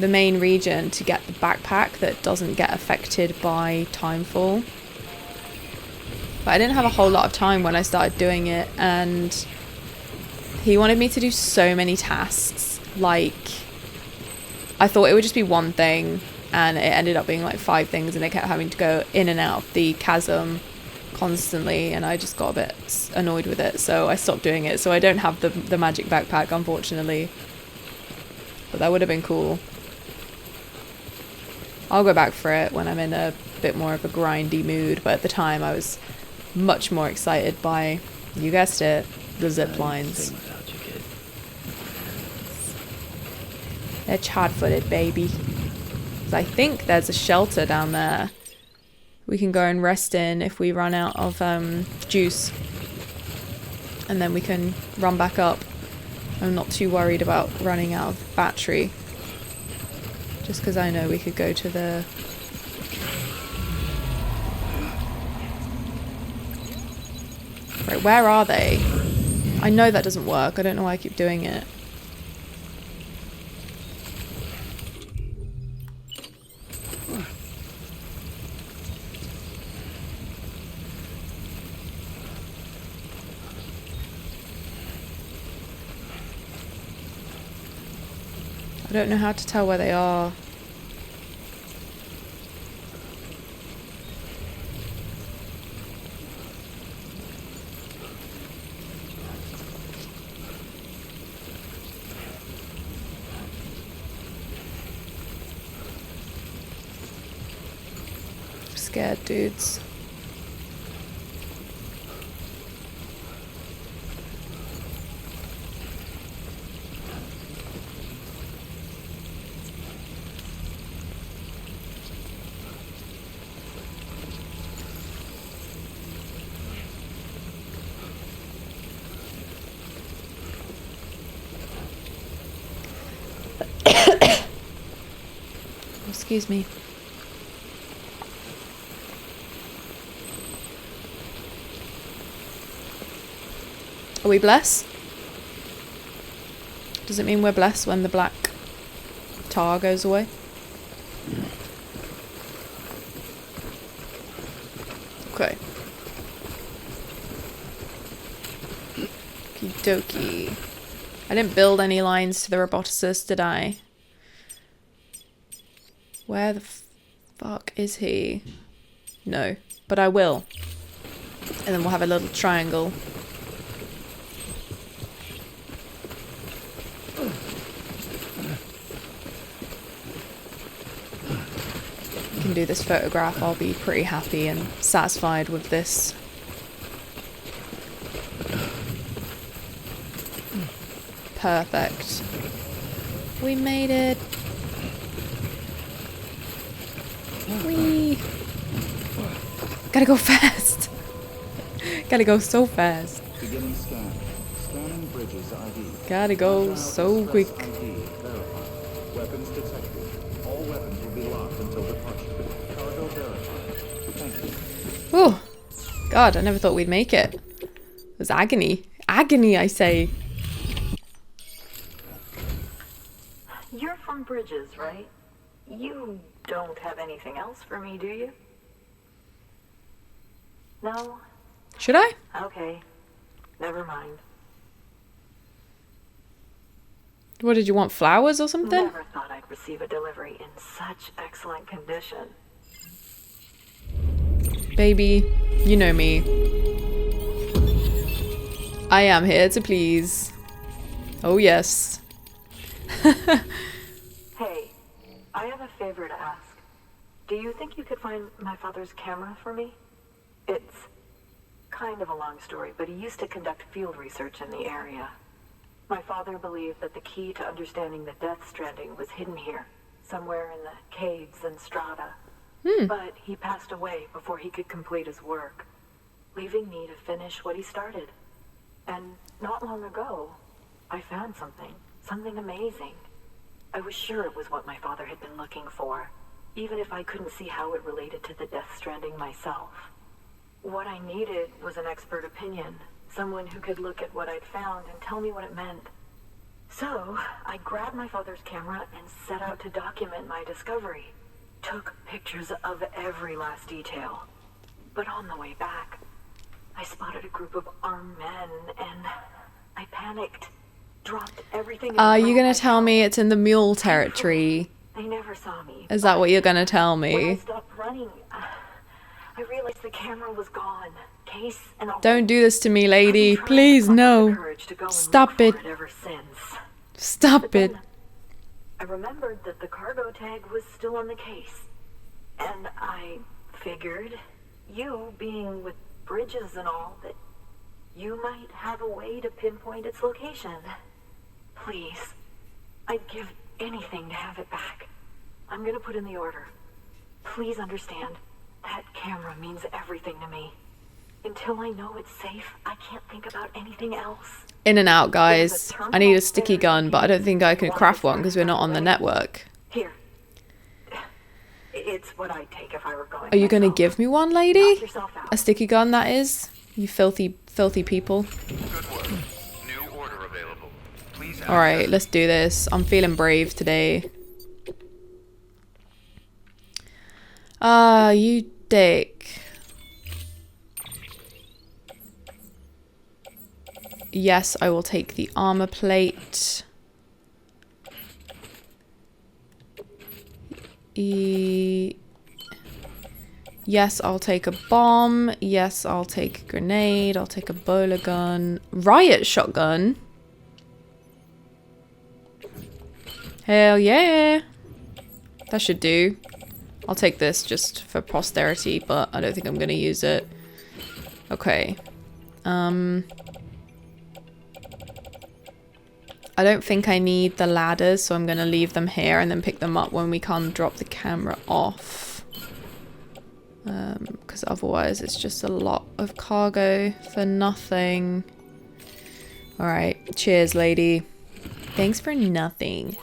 main region to get the backpack that doesn't get affected by timefall. But I didn't have a whole lot of time when I started doing it, and he wanted me to do so many tasks. Like, I thought it would just be one thing, and it ended up being like 5 things, and I kept having to go in and out of the chasm constantly, and I just got a bit annoyed with it, so I stopped doing it. So I don't have the magic backpack, unfortunately. But that would have been cool. I'll go back for it when I'm in a bit more of a grindy mood, but at the time I was much more excited by, you guessed it, the zip lines. They're hard-footed, baby. So I think there's a shelter down there we can go and rest in if we run out of juice, and then we can run back up. I'm not too worried about running out of battery, just because I know we could go to the... Right, where are they? I know that doesn't work. I don't know why I keep doing it. I don't know how to tell where they are. Scared dudes. Excuse me. Are we blessed? Does it mean we're blessed when the black tar goes away? Okay. Okie dokie. I didn't build any lines to the roboticist, did I? Where the fuck is he? No, but I will. And then we'll have a little triangle. Can do this photograph. I'll be pretty happy and satisfied with this. Perfect. We made it. Whee! Gotta go fast. Gotta go so fast. Beginning scan. Scanning bridges ID. Gotta go so quick. Weapons detected. All weapons will be locked until departure. Cargo verified. Thank you. Oh, God, I never thought we'd make it. It was agony. Agony, I say. You're from Bridges, right? You don't have anything else for me, do you? No? Should I? Okay. Never mind. What, did you want flowers or something? Never thought I'd receive a delivery in such excellent condition. Baby, you know me. I am here to please. Oh yes. Hey, I have a favor to ask. Do you think you could find my father's camera for me? It's kind of a long story, but he used to conduct field research in the area. My father believed that the key to understanding the Death Stranding was hidden here, somewhere in the caves and strata. But he passed away before he could complete his work, leaving me to finish what he started. And not long ago, I found something amazing. I was sure it was what my father had been looking for, even if I couldn't see how it related to the Death Stranding myself. What I needed was an expert opinion, someone who could look at what I'd found and tell me what it meant. So, I grabbed my father's camera and set out to document my discovery. Took pictures of every last detail. But on the way back, I spotted a group of armed men and I panicked. Dropped everything. Are you gonna tell me it's in the mule territory? They never saw me. Is that what you're gonna tell When I me? stopped running, I realized the camera was gone. Case and all. Don't do this to me, lady. Please, no. Stop it. Ever since. Stop it. I remembered that the cargo tag was still on the case. And I figured, you being with Bridges and all, that you might have a way to pinpoint its location. Please, I'd give anything to have it back. I'm gonna put in the order. Please understand, that camera means everything to me. Until I know it's safe, I can't think about anything else. In and out, guys. I need a sticky gun, but I don't think I can craft one because we're not on the network. Here. It's what I'd take if I were going. Are you gonna give me one, lady? Knock yourself out. A sticky gun, that is? You filthy, filthy people. Good work. New order available. Please Alright, let's do this. I'm feeling brave today. Ah, you dick. Yes, I will take the armor plate. Yes, I'll take a bomb. Yes, I'll take a grenade. I'll take a bowler gun. Riot shotgun. Hell yeah. That should do. I'll take this just for posterity, but I don't think I'm going to use it. Okay. I don't think I need the ladders, so I'm going to leave them here and then pick them up when we come drop the camera off. Because otherwise it's just a lot of cargo for nothing. Alright, cheers, lady. Thanks for nothing.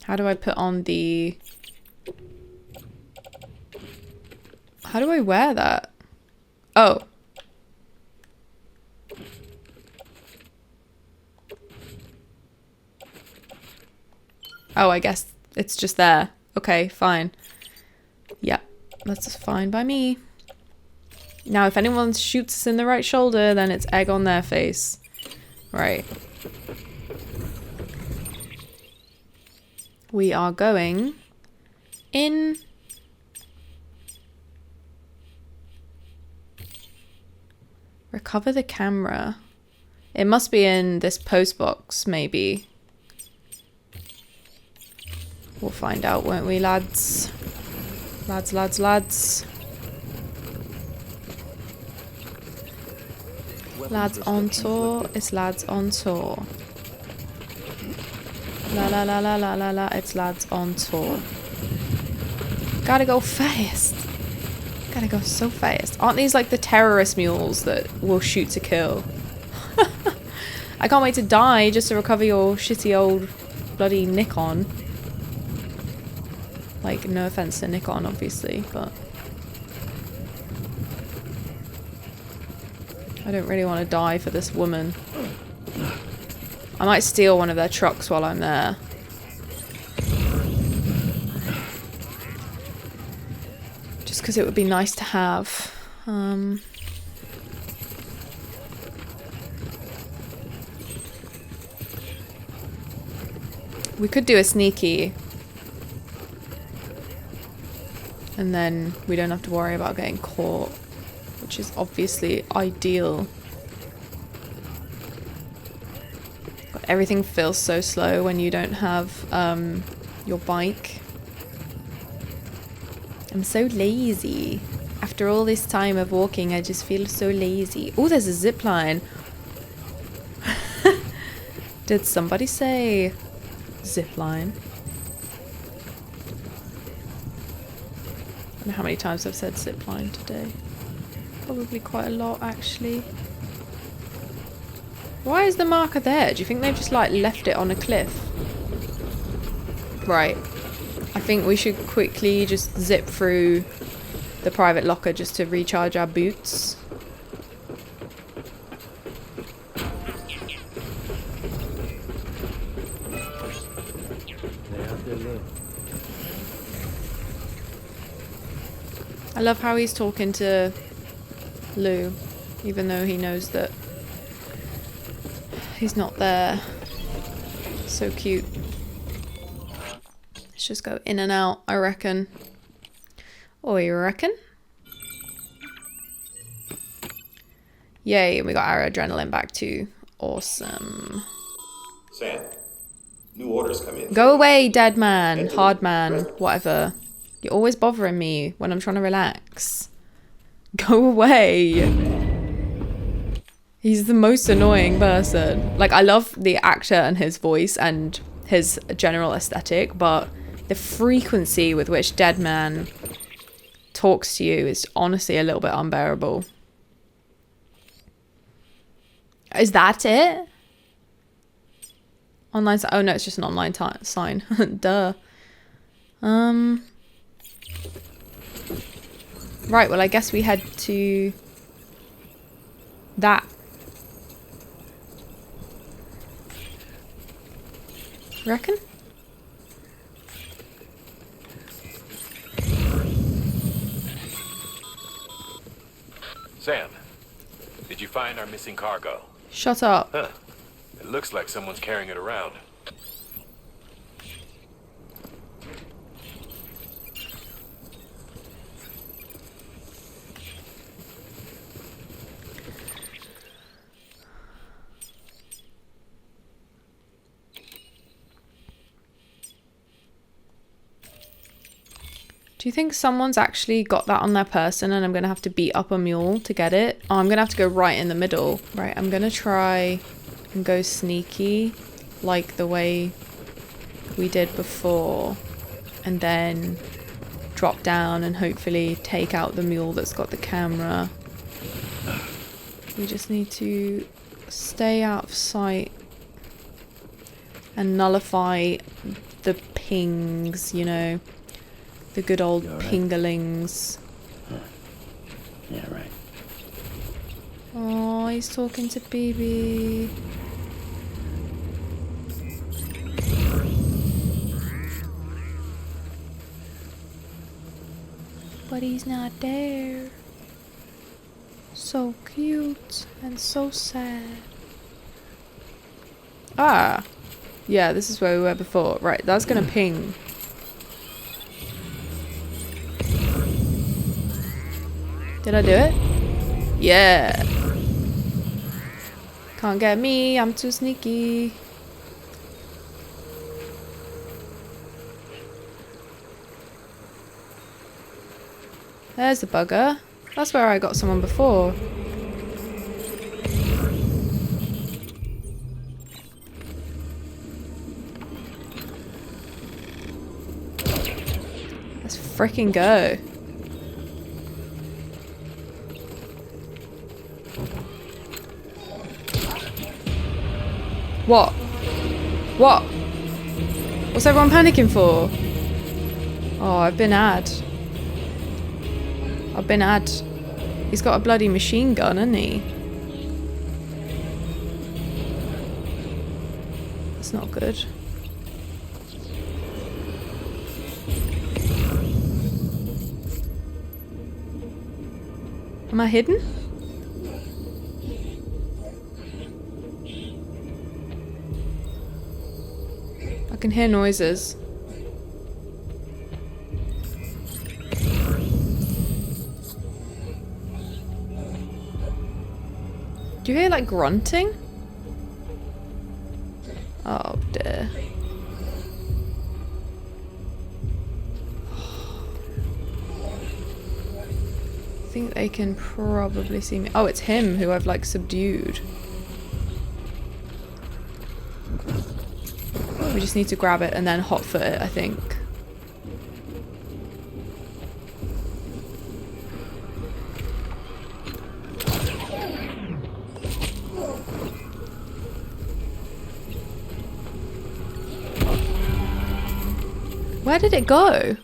How do I put on the... How do I wear that? Oh. Oh, I guess it's just there. Okay, fine. Yeah, that's fine by me. Now, if anyone shoots us in the right shoulder, then it's egg on their face. Right. We are going in. Recover the camera. It must be in this post box, maybe. We'll find out, won't we, lads? Lads, lads, lads. Lads on tour. It's lads on tour. La la la la la la la. It's lads on tour. Gotta go fast. Gotta go so fast. Aren't these like the terrorist mules that will shoot to kill? I can't wait to die just to recover your shitty old bloody Nikon. Like, no offense to Nikon, obviously, but I don't really want to die for this woman. I might steal one of their trucks while I'm there. Just because it would be nice to have. We could do a sneaky. And then we don't have to worry about getting caught, which is obviously ideal. But everything feels so slow when you don't have your bike. I'm so lazy. After all this time of walking, I just feel so lazy. Oh, there's a zip line. Did somebody say zip line? I don't know how many times I've said zip line today. Probably quite a lot, actually. Why is the marker there? Do you think they've just like left it on a cliff? Right. I think we should quickly just zip through the private locker just to recharge our boots. I love how he's talking to Lou, even though he knows that he's not there. So cute. Let's just go in and out, I reckon. Oh, you reckon? Yay, we got our adrenaline back too. Awesome. Sam, new orders come in. Go away, dead man, hard man, whatever. You're always bothering me when I'm trying to relax. Go away. He's the most annoying person. Like, I love the actor and his voice and his general aesthetic, but the frequency with which Deadman talks to you is honestly a little bit unbearable. Is that it? Online sign? Oh no, it's just an online sign. Duh. Right, well I guess we head to that. Reckon? Sam, did you find our missing cargo? Shut up. Huh. It looks like someone's carrying it around. Do you think someone's actually got that on their person and I'm going to have to beat up a mule to get it? Oh, I'm going to have to go right in the middle. Right, I'm going to try and go sneaky like the way we did before. And then drop down and hopefully take out the mule that's got the camera. We just need to stay out of sight and nullify the pings, you know. The good old pingalings. Yeah, right. Oh, he's talking to baby. But he's not there. So cute and so sad. Ah. Yeah, this is where we were before. Right, that's gonna ping. Did I do it? Yeah. Can't get me, I'm too sneaky. There's the bugger. That's where I got someone before. Let's freaking go. What? What? What's everyone panicking for? Oh, I've been had. He's got a bloody machine gun, hasn't he? That's not good. Am I hidden? I can hear noises. Do you hear like grunting? Oh dear. I think they can probably see me. Oh, it's him who I've like subdued. We just need to grab it and then hotfoot it, I think. Where did it go?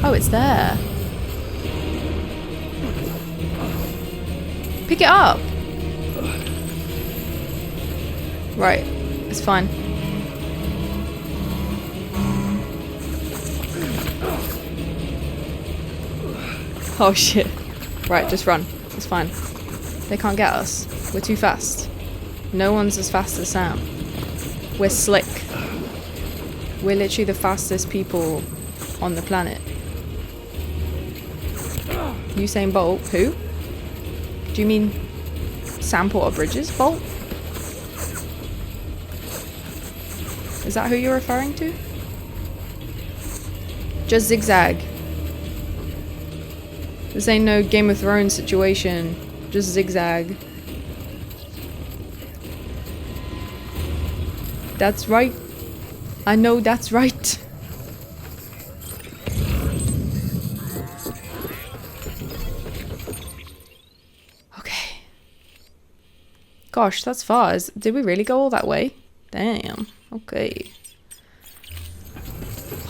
Oh, it's there. Pick it up. Right, it's fine. Oh shit. Right, just run. It's fine. They can't get us. We're too fast. No one's as fast as Sam. We're slick. We're literally the fastest people on the planet. Usain Bolt? Who? Do you mean Sam Porter Bridges Bolt? Is that who you're referring to? Just zigzag. This ain't no Game of Thrones situation. Just zigzag. That's right. I know that's right. Okay. Gosh, that's far. Did we really go all that way? Damn. Okay.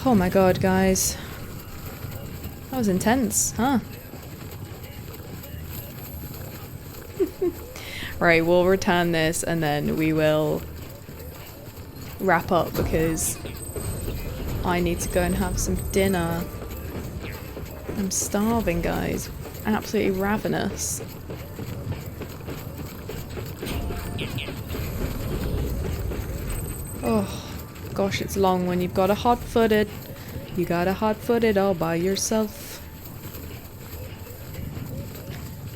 Oh my god, guys. That was intense, huh? Right, we'll return this and then we will wrap up because I need to go and have some dinner. I'm starving, guys. Absolutely ravenous. Oh, gosh, it's long when you've got a hot-footed. You got a hot-footed all by yourself.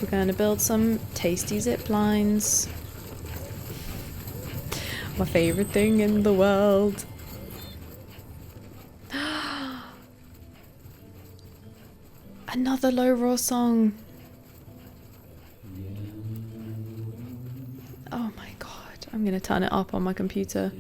We're gonna build some tasty zip lines. My favorite thing in the world. Another low raw song. Oh my god, I'm gonna turn it up on my computer.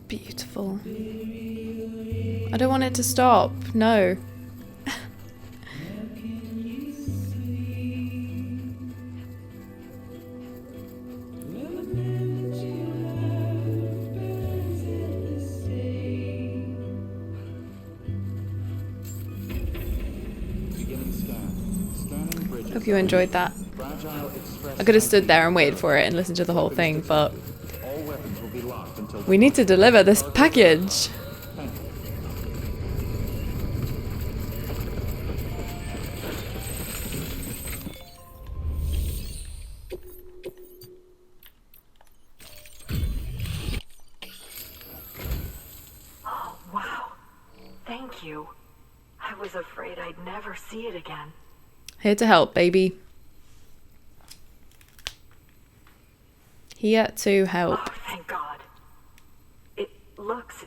Beautiful. I don't want it to stop. No. Hope you enjoyed that. I could have stood there and waited for it and listened to the whole thing, but we need to deliver this package. you. I was afraid I'd never see it again. Here to help, baby. Here to help. Oh, thank God. It looks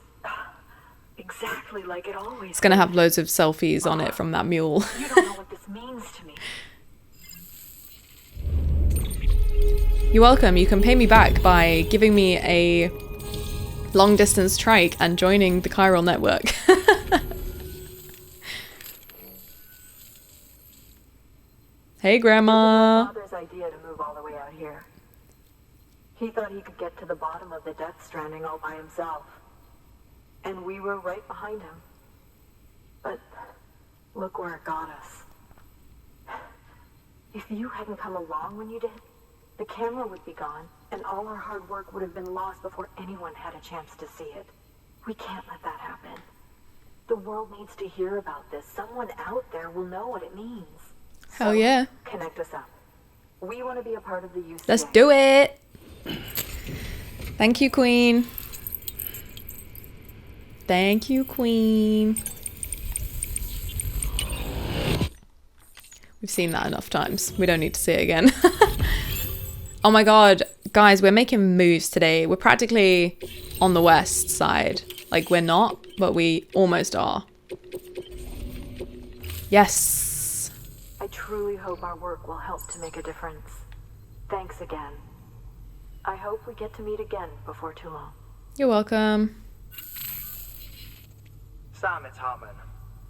exactly like it always It's gonna did. have loads of selfies on it from that mule. You don't know what this means to me. You're welcome. You can pay me back by giving me a long distance trike and joining the chiral network. Hey, Grandma. It was my father's idea to move all the way out here. He thought he could get to the bottom of the Death Stranding all by himself. And we were right behind him. But look where it got us. If you hadn't come along when you did, the camera would be gone, and all our hard work would have been lost before anyone had a chance to see it. We can't let that happen. The world needs to hear about this. Someone out there will know what it means. Hell yeah. Connect us up. We want to be a part of the UCA. Let's do it. Thank you, Queen. Thank you, Queen. We've seen that enough times. We don't need to see it again. Oh my god, guys, we're making moves today. We're practically on the west side. Like, we're not, but we almost are. Yes. I truly hope our work will help to make a difference. Thanks again. I hope we get to meet again before too long. You're welcome. Sam, it's Hartman.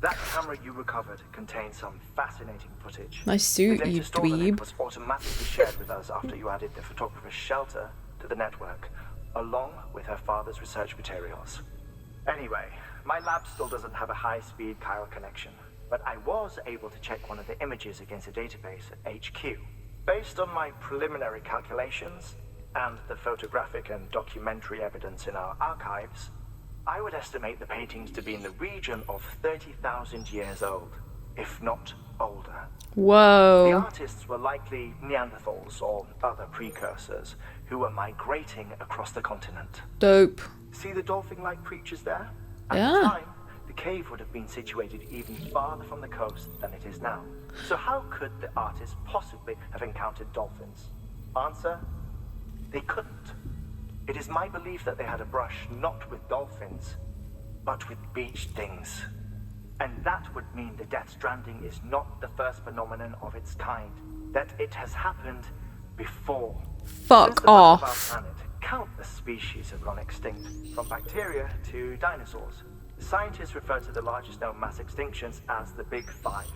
That camera you recovered contains some fascinating footage. Nice suit, the data you stored on it dweeb. was automatically shared with us after you added the photographer's shelter to the network, along with her father's research materials. Anyway, my lab still doesn't have a high-speed chiral connection, but I was able to check one of the images against a database at HQ. Based on my preliminary calculations and the photographic and documentary evidence in our archives, I would estimate the paintings to be in the region of 30,000 years old, if not older. Whoa. The artists were likely Neanderthals or other precursors who were migrating across the continent. Dope. See the dolphin-like creatures there? At Yeah. the time, the cave would have been situated even farther from the coast than it is now. So how could the artists possibly have encountered dolphins? Answer: they couldn't. It is my belief that they had a brush not with dolphins, but with beach things. And that would mean the Death Stranding is not the first phenomenon of its kind, that it has happened before. Fuck Since the birth of off. our planet, countless species have gone extinct, from bacteria to dinosaurs. Scientists refer to the largest known mass extinctions as the Big Five.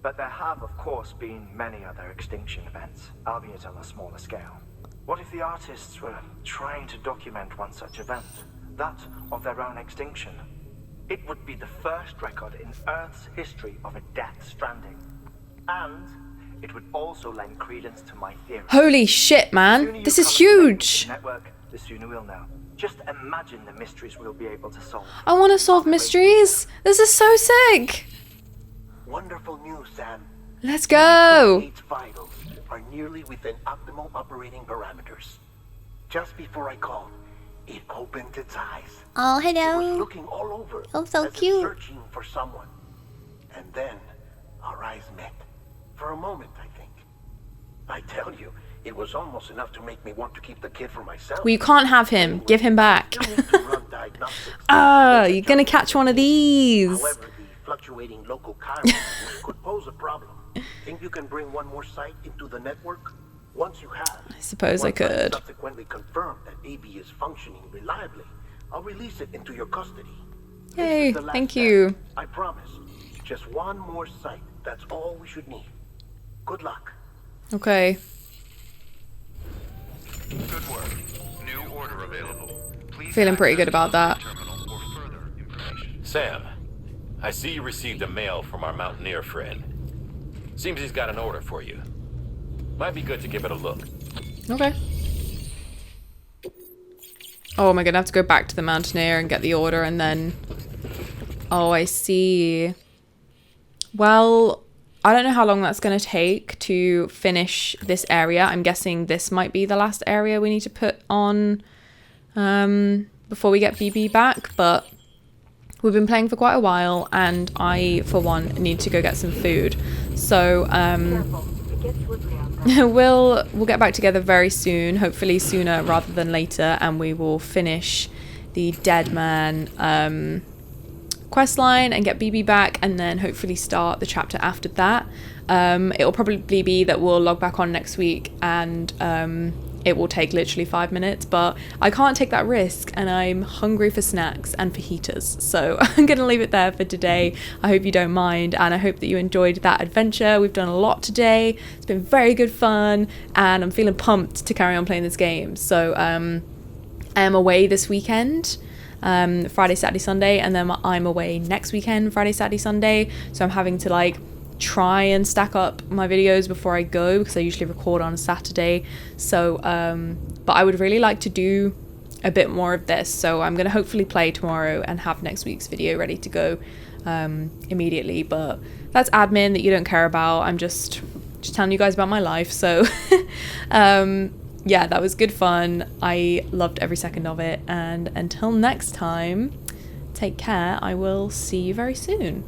But there have, of course, been many other extinction events, albeit on a smaller scale. What if the artists were trying to document one such event, that of their own extinction? It would be the first record in Earth's history of a Death Stranding. And it would also lend credence to my theory. Holy shit, man. This is huge. Network, the sooner we'll know. Just imagine the mysteries we'll be able to solve. I want to solve mysteries. This is so sick. Wonderful news, Sam. Let's go. Its vitals are nearly within optimal operating parameters. Just before I called, it opened its eyes. Oh, It was hello. looking all over. Oh, so as if cute. searching for someone. And then our eyes met. For a moment, I think. I tell you, it was almost enough to make me want to keep the kid for myself. Well, you can't have him. Give him back. Still need to run diagnostics. Ah, you're gonna catch one of these. However, the fluctuating local chiral could pose a problem. Think you can bring one more site into the network? Once you have, I suppose I once I could. subsequently confirm that AB is functioning reliably, I'll release it into your custody. This Yay, is the last thank step. you. I promise. Just one more site. That's all we should need. Good luck. Okay. Good work. New order available. Please Feeling pretty good access about that. terminal for further information. Sam, I see you received a mail from our mountaineer friend. Seems he's got an order for you. Might be good to give it a look. Okay. Oh, am I gonna have to go back to the Mountaineer and get the order and then... Oh, I see. Well, I don't know how long that's gonna take to finish this area. I'm guessing this might be the last area we need to put on before we get BB back, but we've been playing for quite a while, and I, for one, need to go get some food. So we'll get back together very soon, hopefully sooner rather than later, and we will finish the Deadman questline and get BB back, and then hopefully start the chapter after that. It'll probably be that we'll log back on next week, and it will take literally 5 minutes, but I can't take that risk, and I'm hungry for snacks and fajitas, so I'm gonna leave it there for today. I hope you don't mind, and I hope that you enjoyed that adventure. We've done a lot today. It's been very good fun, and I'm feeling pumped to carry on playing this game. So I am away this weekend, Friday, Saturday, Sunday, and then I'm away next weekend, Friday, Saturday, Sunday, so I'm having to like try and stack up my videos before I go, because I usually record on a Saturday. So but I would really like to do a bit more of this, so I'm gonna hopefully play tomorrow and have next week's video ready to go immediately. But that's admin that you don't care about. I'm just telling you guys about my life. So yeah, that was good fun. I loved every second of it, and until next time, take care. I will see you very soon.